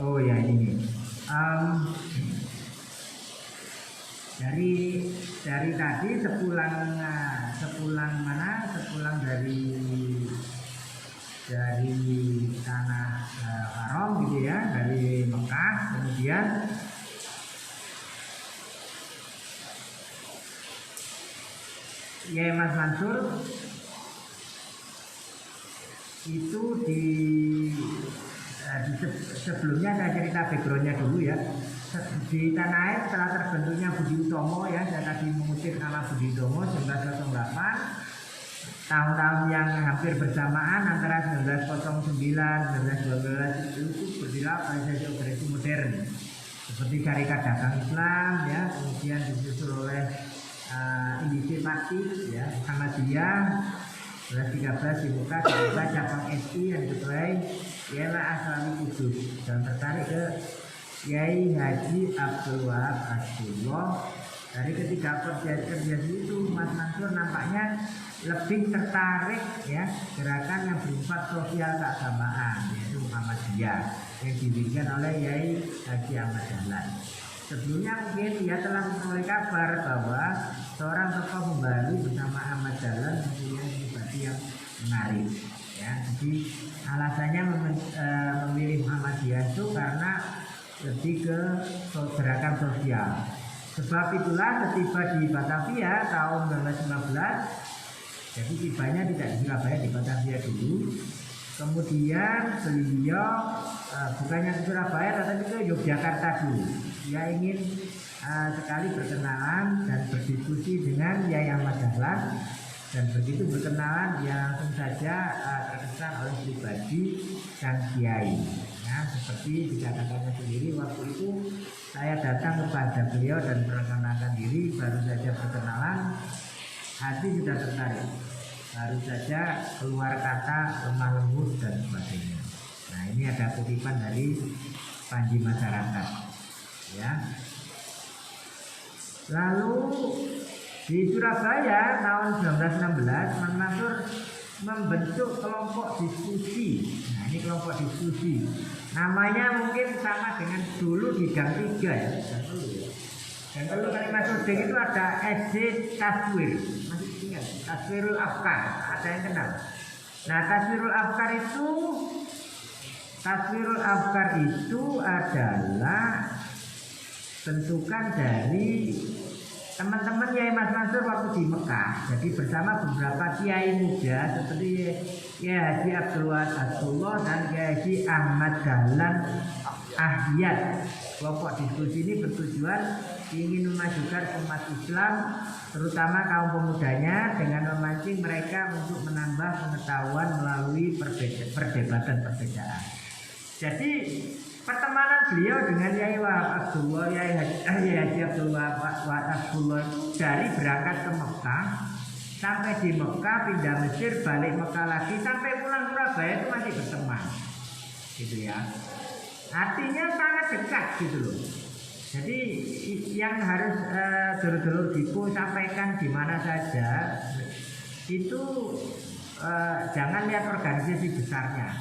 Oh ya ini dari tadi sepulang dari tanah Haram gitu ya, dari Mekah, kemudian Yai Mas Mansur itu sebelumnya saya cerita backgroundnya dulu ya. Di tanah air setelah terbentuknya Budi Utomo ya, saya tadi mengutip nama Budi Utomo 1908, tahun-tahun yang hampir bersamaan antara 1909 1912 itu berdirilah organisasi modern seperti Syarikat Dagang Islam ya, kemudian disusul oleh Indisi Pakti ya, Muhammadiyah 1913 dibuka dibuka cabang SI yang diketuai Yai Aslami Kudus dan tertarik ke Yai Haji Abdul Wahab Rasulullah. Dari ketiga kerja itu Mas Mansur nampaknya lebih tertarik ya gerakan yang bersifat sosial keagamaan yaitu Muhammadiyah yang didirikan oleh Yai Haji Ahmad Dahlan. Sebelumnya mungkin ia telah memperoleh kabar bahwa seorang tokoh pembaru bersama Ahmad Dahlan mempunyai pribadi yang menarik. Ya, jadi alasannya memilih Muhammadiyah itu karena lebih ke gerakan sosial. Sebab itulah setiba di Batavia tahun 1915, jadi tibanya tidak di Surabaya, di Batavia dulu. Kemudian beliau bukannya ke Surabaya tetapi ke Yogyakarta dulu. Dia ingin sekali berkenalan dan berdiskusi dengan Yai Ahmad Dahlan, dan begitu berkenalan dia langsung saja terkesan oleh pribadi dan kiai. Ya, seperti dikatakannya sendiri, waktu itu saya datang kepada beliau dan memperkenalkan diri, baru saja berkenalan hati sudah tertarik, baru saja keluar kata lemah lembut dan sebagainya. Nah, ini ada kutipan dari Panji Masyarakat. Ya. Lalu di Surabaya tahun 1916 Man Mansur membentuk kelompok diskusi. Nah, ini kelompok diskusi. Namanya mungkin sama dengan dulu di Gang 3 ya. Dan kalau Kalimat Suding itu ada SD Taswir. Masih ingat? Taswirul Afkar. Ada yang kenal? Nah, Taswirul Afkar itu adalah bentukan dari teman-teman Yai Mas Mansur waktu di Mekah. Jadi bersama beberapa kiai muda seperti Yai Haji Abdul Wahab Abdullah dan Yai Haji Ahmad Dahlan Ahyad. Kelompok diskusi ini bertujuan ingin memajukan umat Islam, terutama kaum pemudanya, dengan memancing mereka untuk menambah pengetahuan melalui perdebatan perbedaan. Jadi pertemanan beliau dengan Yai Wahab Abdullah, Yai Haji Abdul Wahab Abdullah itu dari berangkat ke Mekah sampai di Mekah, pindah Mesir, balik Mekah lagi, sampai pulang Surabaya itu masih berteman, gitu ya. Artinya sangat dekat gitu loh. Jadi yang harus dulur-dulur Dipo sampaikan di mana saja itu jangan lihat organisasi besarnya.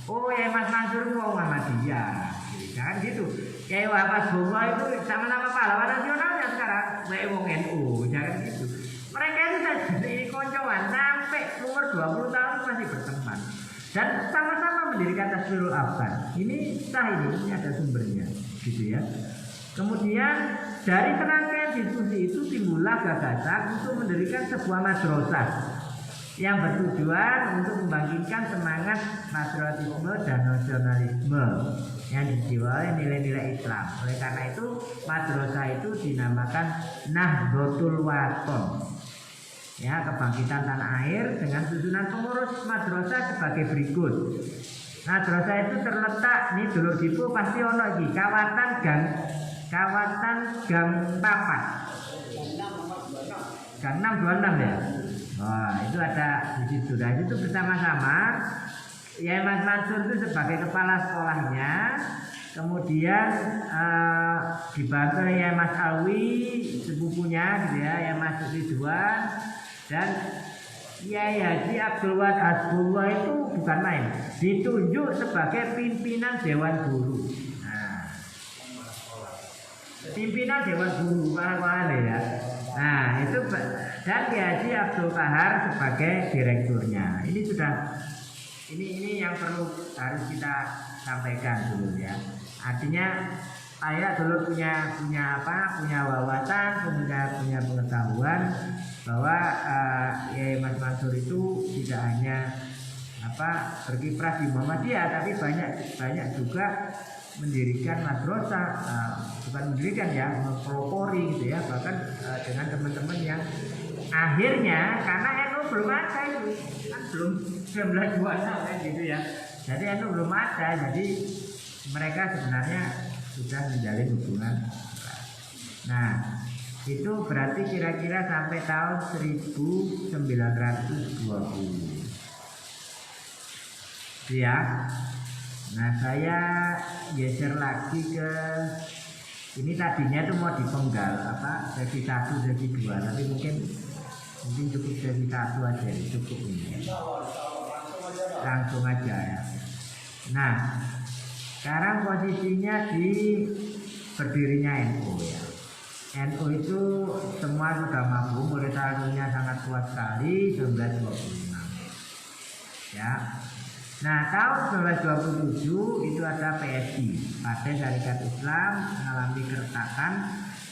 Oh ya Mas Mansur mau Muhammadiyah, jangan gitu. Kayak Wahab Bunga itu sama-sama pahlawan nasional ya sekarang. Wong NU, jangan gitu. Mereka itu jadi koncoan sampai umur 20 tahun masih berteman dan sama-sama mendirikan Taswirul Afkar. Ini ada sumbernya, gitu ya. Kemudian dari serangkaian diskusi itu timbullah gagasan untuk mendirikan sebuah madrasah yang bertujuan untuk membangkitkan semangat patriotisme dan nasionalisme yang dijiwai nilai-nilai Islam. Oleh karena itu madrasah itu dinamakan Nahdlatul Wathon, ya, kebangkitan tanah air, dengan susunan pengurus madrasah sebagai berikut. Madrasah itu terletak nih dulur Dipo pasti ono iki kawasan Gang Papat. Gang 626 ya. Wah, itu ada di situ. Nah, itu bersama-sama Yai Mas Mansur itu sebagai kepala sekolahnya, kemudian dibantu oleh Yai Mas Alwi sepupunya gitu ya, Yai Mas Ridwan, dan Yai Haji Abdul Wahab Abdullah itu bukan main, ditunjuk sebagai pimpinan Dewan Guru. Nah, pimpinan Dewan Guru mana ya. Nah, itu dan Yai Haji Abdul Kahar sebagai direkturnya. Ini sudah ini yang harus kita sampaikan dulu ya. Artinya saya dulu punya wawasan, punya pengetahuan bahwa Yai Mas Mansur itu tidak hanya berkiprah di Muhammadiyah, tapi banyak juga mendirikan madrasah, bukan mendirikan ya, mempelopori gitu ya, bahkan dengan teman-teman yang akhirnya karena NU belum ada itu kan belum 1926 kan gitu ya, jadi NU belum ada, jadi mereka sebenarnya sudah menjalin hubungan. Nah, itu berarti kira-kira sampai tahun 1920 ya. Nah, saya geser lagi ke ini, tadinya tuh mau dipenggal sesi 1, sesi 2, tapi mungkin cukup sesi 1 aja, cukup ini. Langsung aja ya. Nah, sekarang posisinya di berdirinya NU ya. NU itu semua sudah mampu, militansinya sangat kuat sekali 1926. Ya. Nah, tahun 1927 itu ada PSI, Partai Syarikat Islam, mengalami keretakan.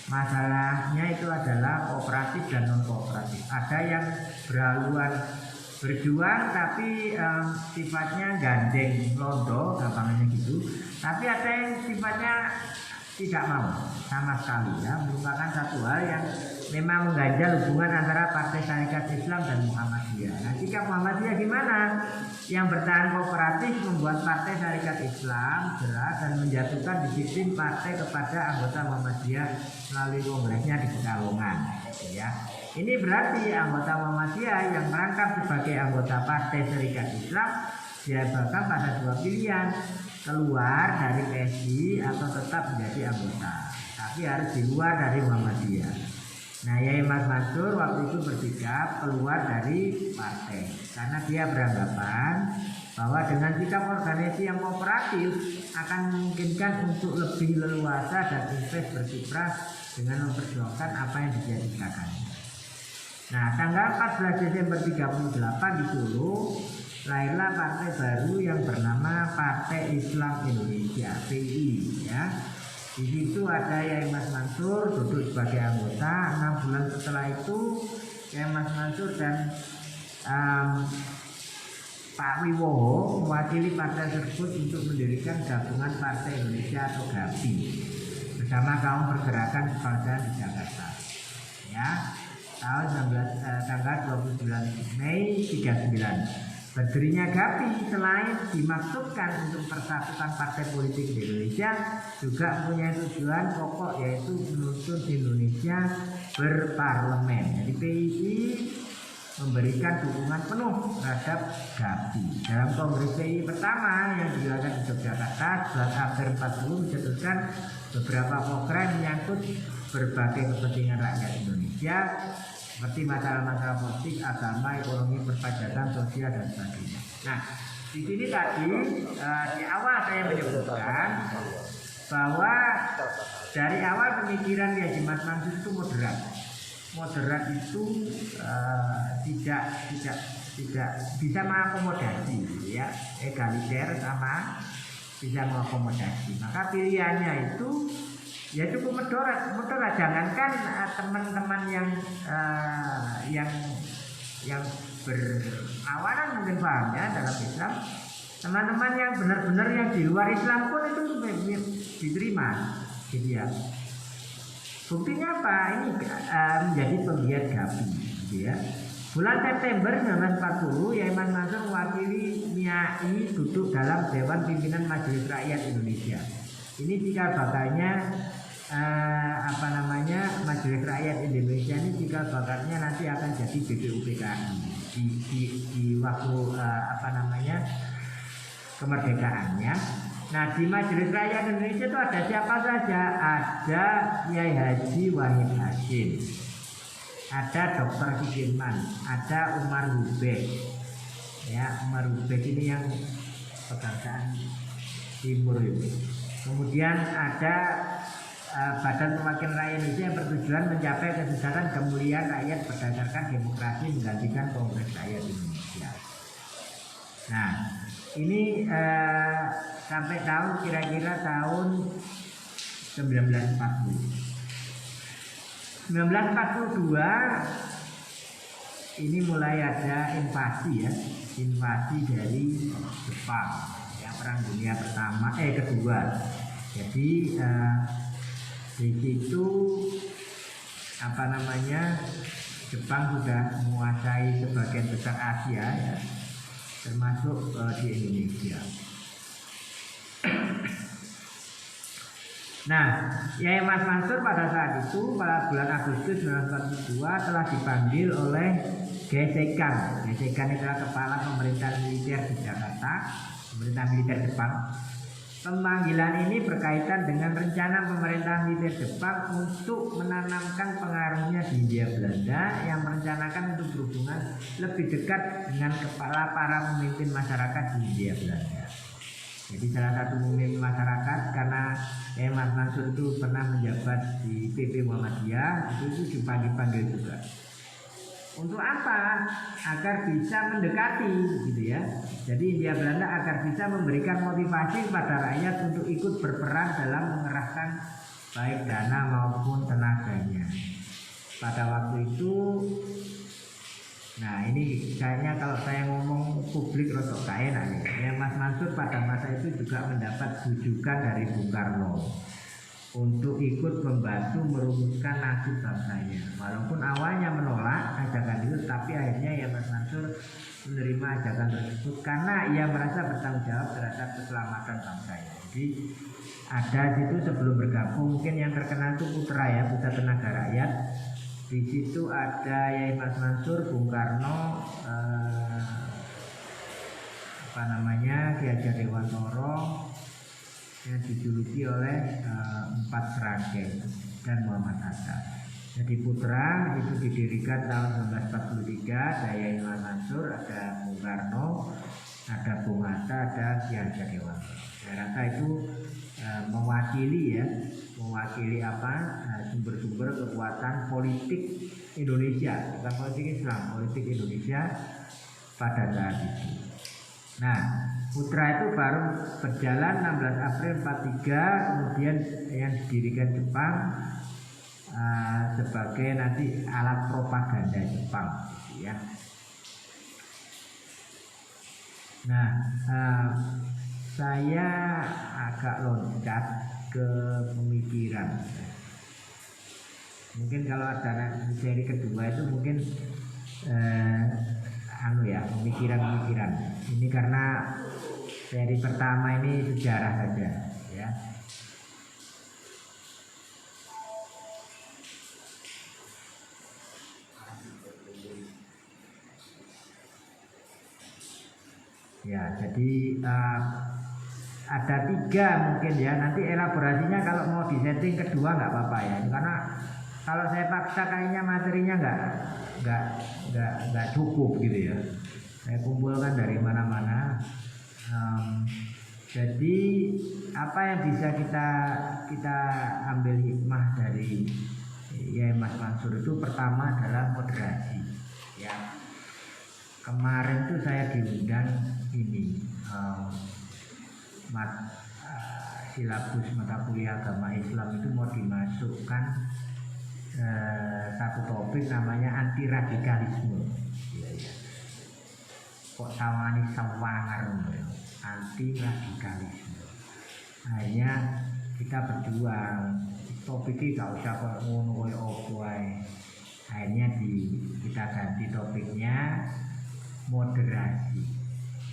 Masalahnya itu adalah kooperatif dan non kooperatif. Ada yang berhaluan berjuang tapi sifatnya gandeng londo, gampangnya gitu. Tapi ada yang sifatnya tidak mau sama sekali, ya, merupakan satu hal yang memang mengganjal hubungan antara Partai Syarikat Islam dan Muhammadiyah. Nah, sikap Muhammadiyah gimana? Yang bertahan kooperatif membuat Partai Syarikat Islam jerat dan menjatuhkan disiplin partai kepada anggota Muhammadiyah melalui kongresnya di Pekalongan, ya. Ini berarti anggota Muhammadiyah yang merangkap sebagai anggota Partai Syarikat Islam diharapkan pada dua pilihan, keluar dari PSI atau tetap menjadi anggota, tapi harus di luar dari Muhammadiyah. Nah, Yai Mas Mansur waktu itu bersikap keluar dari partai karena dia beranggapan bahwa dengan sikap organisasi yang kooperatif akan memungkinkan untuk lebih leluasa dan invest berkiprah dengan memperjuangkan apa yang dijadikan. Nah, tanggal 14 Desember 38 di Solo lahirlah partai baru yang bernama Partai Islam Indonesia (PI), ya. Di situ ada Yai Mas Mansur duduk sebagai anggota. 6 bulan setelah itu Yai Mas Mansur dan Pak Wiwowo mewakili partai tersebut untuk mendirikan Gabungan Partai Indonesia atau GAPI bersama kaum pergerakan kebangsaan di Jakarta, ya. Tanggal 29 Mei 39. Berdirinya GAPI selain dimaksudkan untuk persatuan partai politik di Indonesia, juga mempunyai tujuan pokok yaitu menuntun Indonesia berparlemen. Jadi PII memberikan dukungan penuh terhadap GAPI. Dalam kongres PII pertama yang digelarkan di Yogyakarta 11 April 40 mencetuskan beberapa program menyangkut berbagai kepentingan rakyat Indonesia, seperti masalah-masalah politik, agama, ekonomi, perpajakan, sosial, dan sebagainya. Nah, di sini tadi di awal saya menyebutkan bahwa dari awal pemikiran Yai Mas Mansur itu moderat. Moderat itu tidak bisa mengakomodasi, ya, egaliter sama bisa mengakomodasi. Maka pilihannya itu ya cukup moderat. Jangankan teman-teman yang berawalan mungkin pahamnya dalam Islam, teman-teman yang benar-benar yang di luar Islam pun itu diterima, gitu ya. Buktinya apa? Ini menjadi penggiat GAPI, gitu ya. Bulan September 1940, Yai Mas Mansur mewakili MIAI duduk dalam Dewan Pimpinan Majelis Rakyat Indonesia. Ini cikal bakalnya Majelis Rakyat Indonesia ini cikal bakalnya nanti akan jadi BPUPKI di waktu kemerdekaannya. Nah, di Majelis Rakyat Indonesia itu ada siapa saja? Ada Yai Haji Wahid Hasyim, ada Dr. Sudirman, ada Umar Hubek. Ya, Umar Hubek ini yang pekerjaan timur itu. Kemudian ada Badan Perwakilan Rakyat Indonesia yang bertujuan mencapai kesejahteraan kemuliaan rakyat berdasarkan demokrasi menggantikan Kongres Rakyat Indonesia. Nah, ini sampai kira-kira tahun 1940. 1942 ini mulai ada invasi dari Jepang, ya, Perang Dunia Kedua. Jadi di situ Jepang sudah menguasai sebagian besar Asia, ya, termasuk di Indonesia. Nah, Yai Mas Mansur pada saat itu pada bulan Agustus 1942 telah dipanggil oleh Gesekan. Gesekan adalah kepala pemerintahan militer di Jakarta, pemerintah militer Jepang. Pemanggilan ini berkaitan dengan rencana pemerintah militer Jepang untuk menanamkan pengaruhnya di Hindia Belanda yang merencanakan untuk berhubungan lebih dekat dengan kepala para pemimpin masyarakat di Hindia Belanda. Jadi salah satu pemimpin masyarakat, karena Mas Mansur itu pernah menjabat di PP Muhammadiyah, itu dipanggil juga. Untuk apa? Agar bisa mendekati, gitu ya. Jadi Hindia Belanda agar bisa memberikan motivasi pada rakyat untuk ikut berperan dalam mengerahkan baik dana maupun tenaganya. Pada waktu itu, nah ini kayaknya kalau saya ngomong publik rotok gak enak ya. Mas Mansur pada masa itu juga mendapat bujukan dari Bung Karno untuk ikut membantu merumuskan nasib bangsanya. Walaupun awalnya menolak ajakan itu, tapi akhirnya ya Mas Mansur menerima ajakan tersebut karena ia merasa bertanggung jawab terhadap keselamatan bangsanya. Jadi ada situ sebelum bergabung, mungkin yang terkenal itu Putra ya, Pusat Tenaga Rakyat. Di situ ada Yai Mas Mansur, Bung Karno, Ki Hajar Dewantoro, yang dijuluki oleh 4 Sragen dan Muhammad Hatta. Jadi Putra itu didirikan tahun 1943, ada Yai Mas Mansur, ada Bung Karno, ada Bung Hatta, ada Ki Hajar Dewantoro. Saya rasa itu mewakili apa sumber-sumber kekuatan politik Indonesia, bukan politik Islam, politik Indonesia pada saat itu. Nah, Putra itu baru berjalan 16 April 43, kemudian yang didirikan Jepang sebagai nanti alat propaganda Jepang, gitu ya. Nah, saya agak loncat ke pemikiran. Mungkin kalau ada seri kedua itu mungkin pemikiran-pemikiran. Ini karena seri pertama ini sejarah saja, ya. Ya, jadi ada 3 mungkin ya. Nanti elaborasinya kalau mau disetting kedua nggak apa-apa ya. Karena kalau saya paksa kayaknya materinya nggak cukup gitu ya. Saya kumpulkan dari mana-mana. Jadi apa yang bisa kita ambil hikmah dari Yai Mas Mansur itu pertama adalah moderasi. Ya, kemarin tuh saya diundang ini silabus mata kuliah agama Islam itu mau dimasukkan satu topik namanya anti radikalisme. Kok sawani sawangar anti radikalisme. Akhirnya kita berjuang topiknya gak usah kok ngono koyo opo ae. Akhirnya kita ganti topiknya moderasi.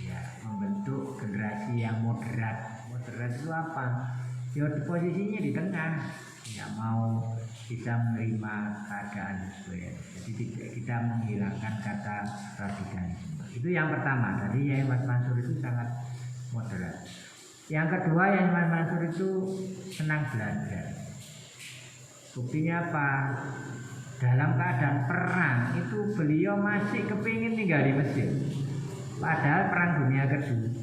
Ya, membentuk generasi yang moderat. Moderat itu apa? Ya posisinya di tengah. Nggak mau bisa menerima keadaan sesuai. Jadi kita menghilangkan kata radikalisme. Itu yang pertama. Dari Yai Mas Mansur itu sangat moderat. Yang kedua, Yai Mas Mansur itu senang belajar. Buktinya apa? Dalam keadaan perang itu beliau masih kepingin tinggal di Mesir. Padahal perang dunia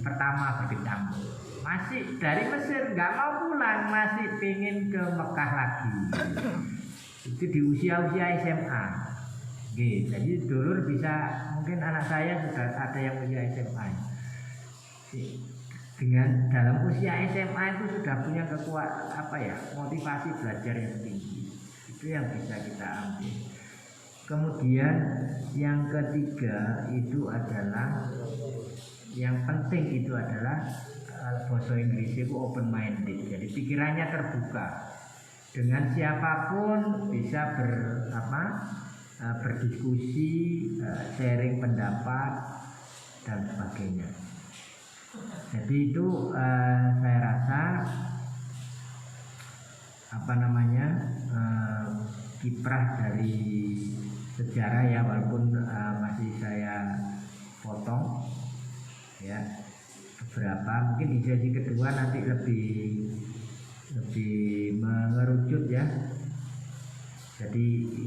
pertama berkecamuk. Masih dari Mesir nggak mau pulang, masih pingin ke Mekah lagi. Itu di usia-usia SMA. Jadi dulur bisa, mungkin anak saya sudah ada yang punya SMA. Dengan dalam usia SMA itu sudah punya motivasi belajar yang tinggi. Itu yang bisa kita ambil. Kemudian yang ketiga itu adalah yang penting itu adalah bahasa Inggris itu open minded. Jadi pikirannya terbuka. Dengan siapapun bisa berdiskusi, sharing pendapat dan sebagainya. Jadi itu saya rasa kiprah dari sejarah ya, walaupun masih saya potong ya beberapa, mungkin di sesi kedua nanti lebih mengerucut ya. Jadi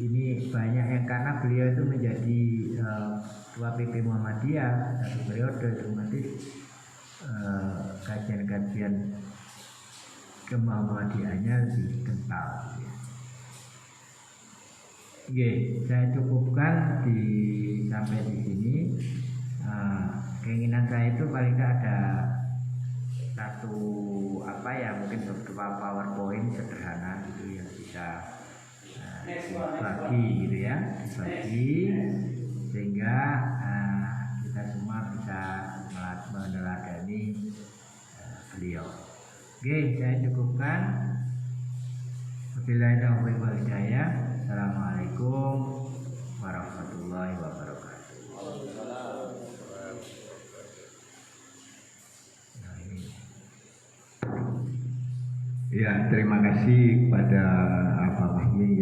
ini banyak yang karena beliau itu menjadi ketua PP Muhammadiyah satu periode, otomatis kajian-kajian kemuhammadiannya lebih kental. Oke, saya cukupkan sampai di sini. Keinginan saya itu paling tidak ada satu mungkin beberapa PowerPoint sederhana gitu yang bisa dibagi gitu ya, dibagi sehingga kita semua bisa meneladani beliau. Oke, saya cukupkan. Wabillahi taufiq wal hidayah. Assalamualaikum warahmatullahi wabarakatuh. Ya, terima kasih kepada Pak Fahmi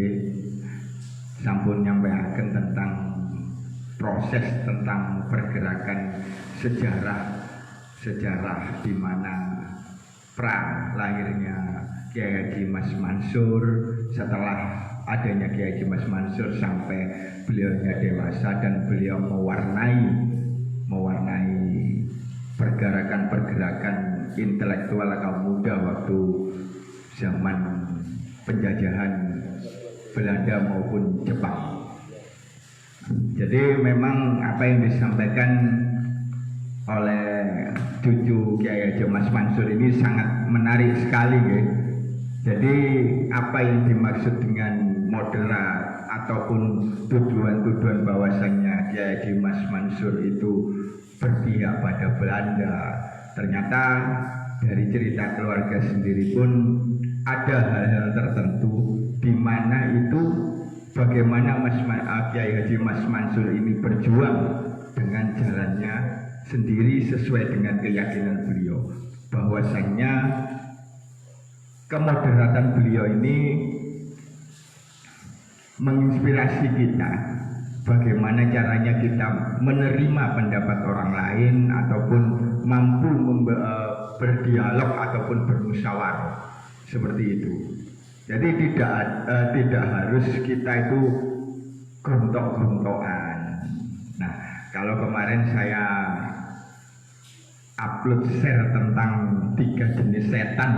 sampun nyampaikan tentang proses tentang pergerakan sejarah di mana pra lahirnya Kiai Haji Mas Mansur, setelah adanya Kiai Haji Mas Mansur sampai beliaunya dewasa dan beliau mewarnai pergerakan intelektual kaum muda waktu zaman penjajahan Belanda maupun Jepang. Jadi memang apa yang disampaikan oleh cucu Kiai Haji Mas Mansur ini sangat menarik sekali, guys. Jadi apa yang dimaksud dengan moderat ataupun tujuan-tujuan bahwasannya Kiai Haji Mas Mansur itu berpihak pada Belanda, ternyata dari cerita keluarga sendiri pun ada hal-hal tertentu di mana itu bagaimana Kiai Haji Mas Mansur ini berjuang dengan jalannya sendiri sesuai dengan keyakinan beliau, bahwasannya kemoderatan beliau ini menginspirasi kita bagaimana caranya kita menerima pendapat orang lain ataupun mampu berdialog ataupun bermusyawarah seperti itu. Jadi tidak harus kita itu gontok-gontokan. Nah, kalau kemarin saya upload share tentang 3 jenis setan.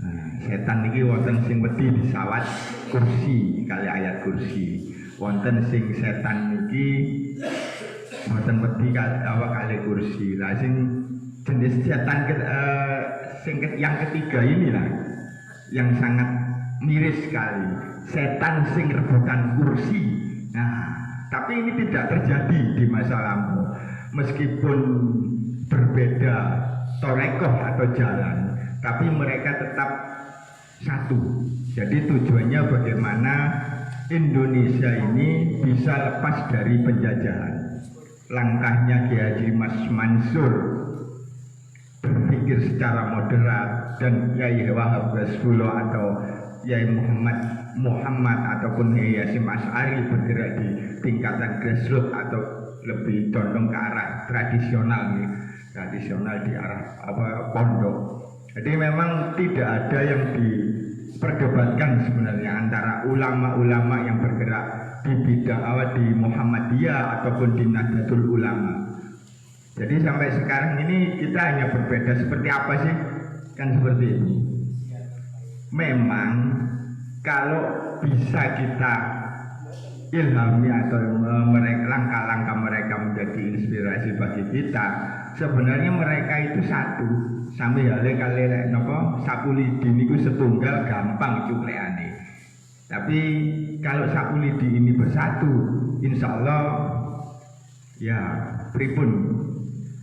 Nah, setan ini wonten sing wedi disawat kursi kali ayat kursi. Wonten sing setan niki wonten wedi kali kursi. Lah sing jenis setan yang ketiga inilah yang sangat miris sekali, setan sing rebutan kursi. Nah, tapi ini tidak terjadi di masa lampau, meskipun berbeda torekoh atau jalan, tapi mereka tetap satu. Jadi tujuannya bagaimana Indonesia ini bisa lepas dari penjajahan. Langkahnya Kiai Haji Mas Mansur berpikir secara moderat dan Kiai Wahab Gasfulo atau Kiai Muhammad ataupun Kiai Hasyim Asy'ari bergerak di tingkatan grassroots atau lebih condong ke arah tradisional di arah pondok. Jadi memang tidak ada yang diperdebatkan sebenarnya antara ulama-ulama yang bergerak di bidang di Muhammadiyah ataupun di Nahdlatul Ulama. Jadi sampai sekarang ini kita hanya berbeda seperti apa sih? Kan seperti ini. Memang kalau bisa kita ilhami atau langkah-langkah mereka menjadi inspirasi bagi kita, sebenarnya mereka itu satu. Sampai kali nopo Sapulidi niku setunggal gampang cuklekane. Tapi kalau Sapulidi ini bersatu, insya Allah ya pripun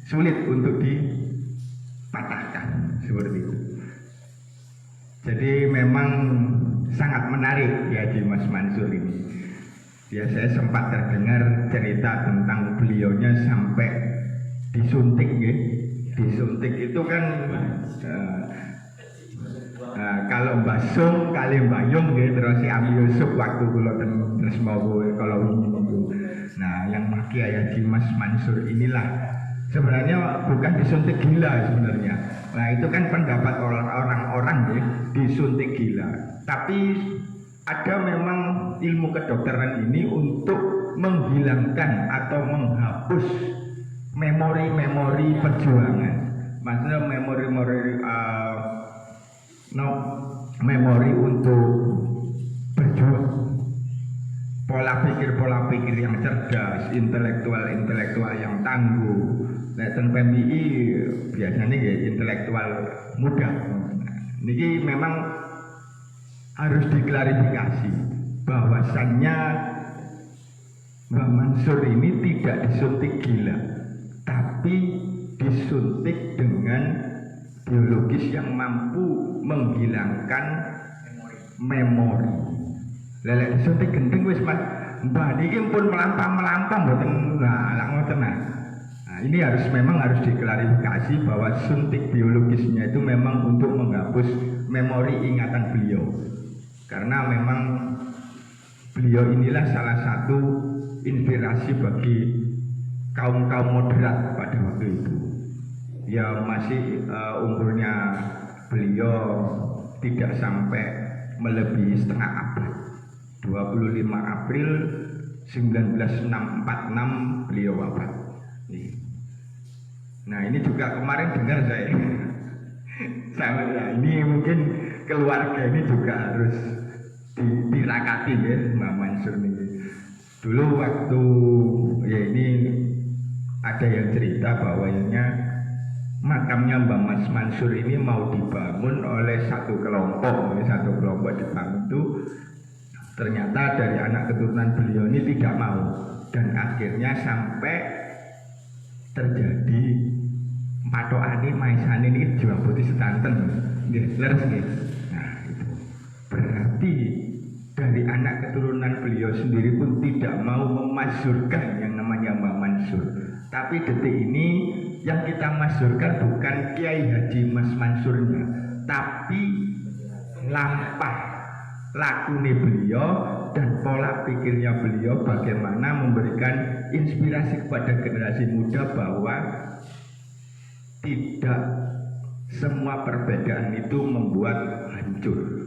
sulit untuk dipatahkan seperti itu. Jadi memang sangat menarik ya Haji Mas Mansur ini. Ya, saya sempat terdengar cerita tentang beliaunya sampai disuntik ya. Disuntik itu kan kalau Basung kali Bayung ya, terus si Abi Yusuf waktu terus mau kalau ini. Nah, yang Kiai Haji Mas Mansur inilah sebenarnya bukan disuntik gila sebenarnya. Nah, itu kan pendapat orang-orang ya, disuntik gila. Tapi ada memang ilmu kedokteran ini untuk menghilangkan atau menghapus memori-memori perjuangan. Maksudnya memori untuk berjuang, pola pikir yang cerdas, intelektual yang tangguh. Leten PMI biasanya ya intelektual muda. Niki memang harus diklarifikasi bahwasannya Mbah Mansur ini tidak disuntik gila, tapi disuntik dengan biologis yang mampu menghilangkan memori. Lelek disuntik gendeng wis Mas, mbah niki pun melampah mboten lak ngoten. Nah, ini memang harus diklarifikasi bahwa suntik biologisnya itu memang untuk menghapus memori ingatan beliau. Karena memang beliau inilah salah satu inspirasi bagi kaum moderat pada waktu itu. Ya masih umurnya beliau tidak sampai melebihi setengah abad. 25 April 1946 beliau wafat. Nah ini juga kemarin dengar saya ini mungkin keluarga ini juga harus dirakati ya Mbah Mansur ini. Dulu waktu ya ini ada yang cerita bahwanya makamnya Mbah Mas Mansur ini mau dibangun oleh satu kelompok dibangun itu, ternyata dari anak keturunan beliau ini tidak mau, dan akhirnya sampai terjadi patokane maisane ini jual putih sedanten leres nggih. Nah itu berarti dari anak keturunan beliau sendiri pun tidak mau memasyurkan yang namanya Mbah Mansur. Tapi detik ini yang kita masyurkan bukan Kiai Haji Mas Mansurnya, tapi lampah lakune beliau dan pola pikirnya beliau, bagaimana memberikan inspirasi kepada generasi muda bahwa tidak semua perbedaan itu membuat hancur.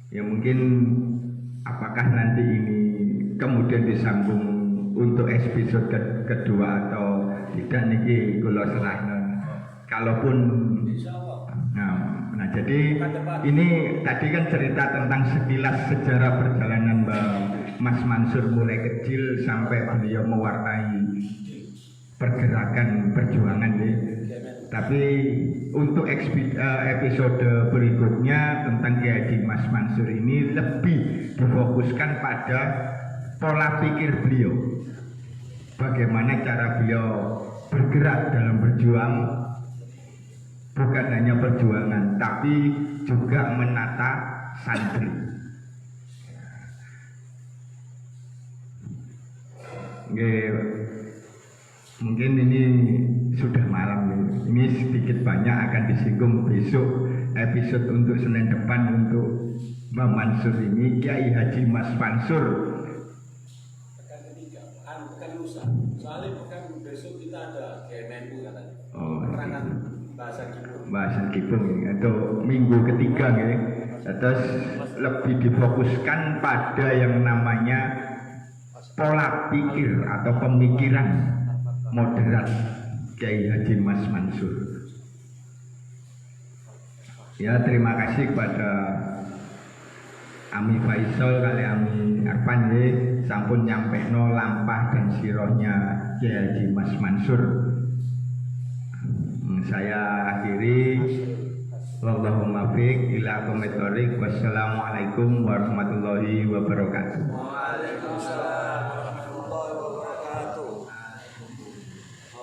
Ya mungkin apakah nanti ini kemudian disambung untuk episode kedua atau tidak niki kula serahkan. Kalaupun nah jadi ini tadi kan cerita tentang sekilas sejarah perjalanan Mas Mansur mulai kecil sampai beliau mewarnai pergerakan perjuangan ya. Tapi untuk episode berikutnya tentang Kiai Haji Mas Mansur ini lebih difokuskan pada pola pikir beliau, bagaimana cara beliau bergerak dalam berjuang, bukan hanya perjuangan tapi juga menata santri. Mungkin ini sudah malam ya. Ini sedikit banyak akan disinggung besok episode untuk Senin depan untuk Mbah Mansur ini, Kiai Haji Mas Mansur. Pekan ketiga, pekan lusa. Soalnya pekan besok kita ada GMNU katanya. Penerangan bahasa Kipung. Bahasa Kipung itu minggu ketiga ya. Terus lebih difokuskan pada yang namanya pola pikir atau pemikiran moderat Kiai Haji Mas Mansur. Ya terima kasih kepada Ami Faisal kali Ami Arfan sampun nyampekno lampah dan sirohnya Kiai Haji Mas Mansur. Saya akhiri, wallahumma fiq ila qometorik. Wassalamualaikum warahmatullahi wabarakatuh. Waalaikumsalam warahmatullahi wabarakatuh.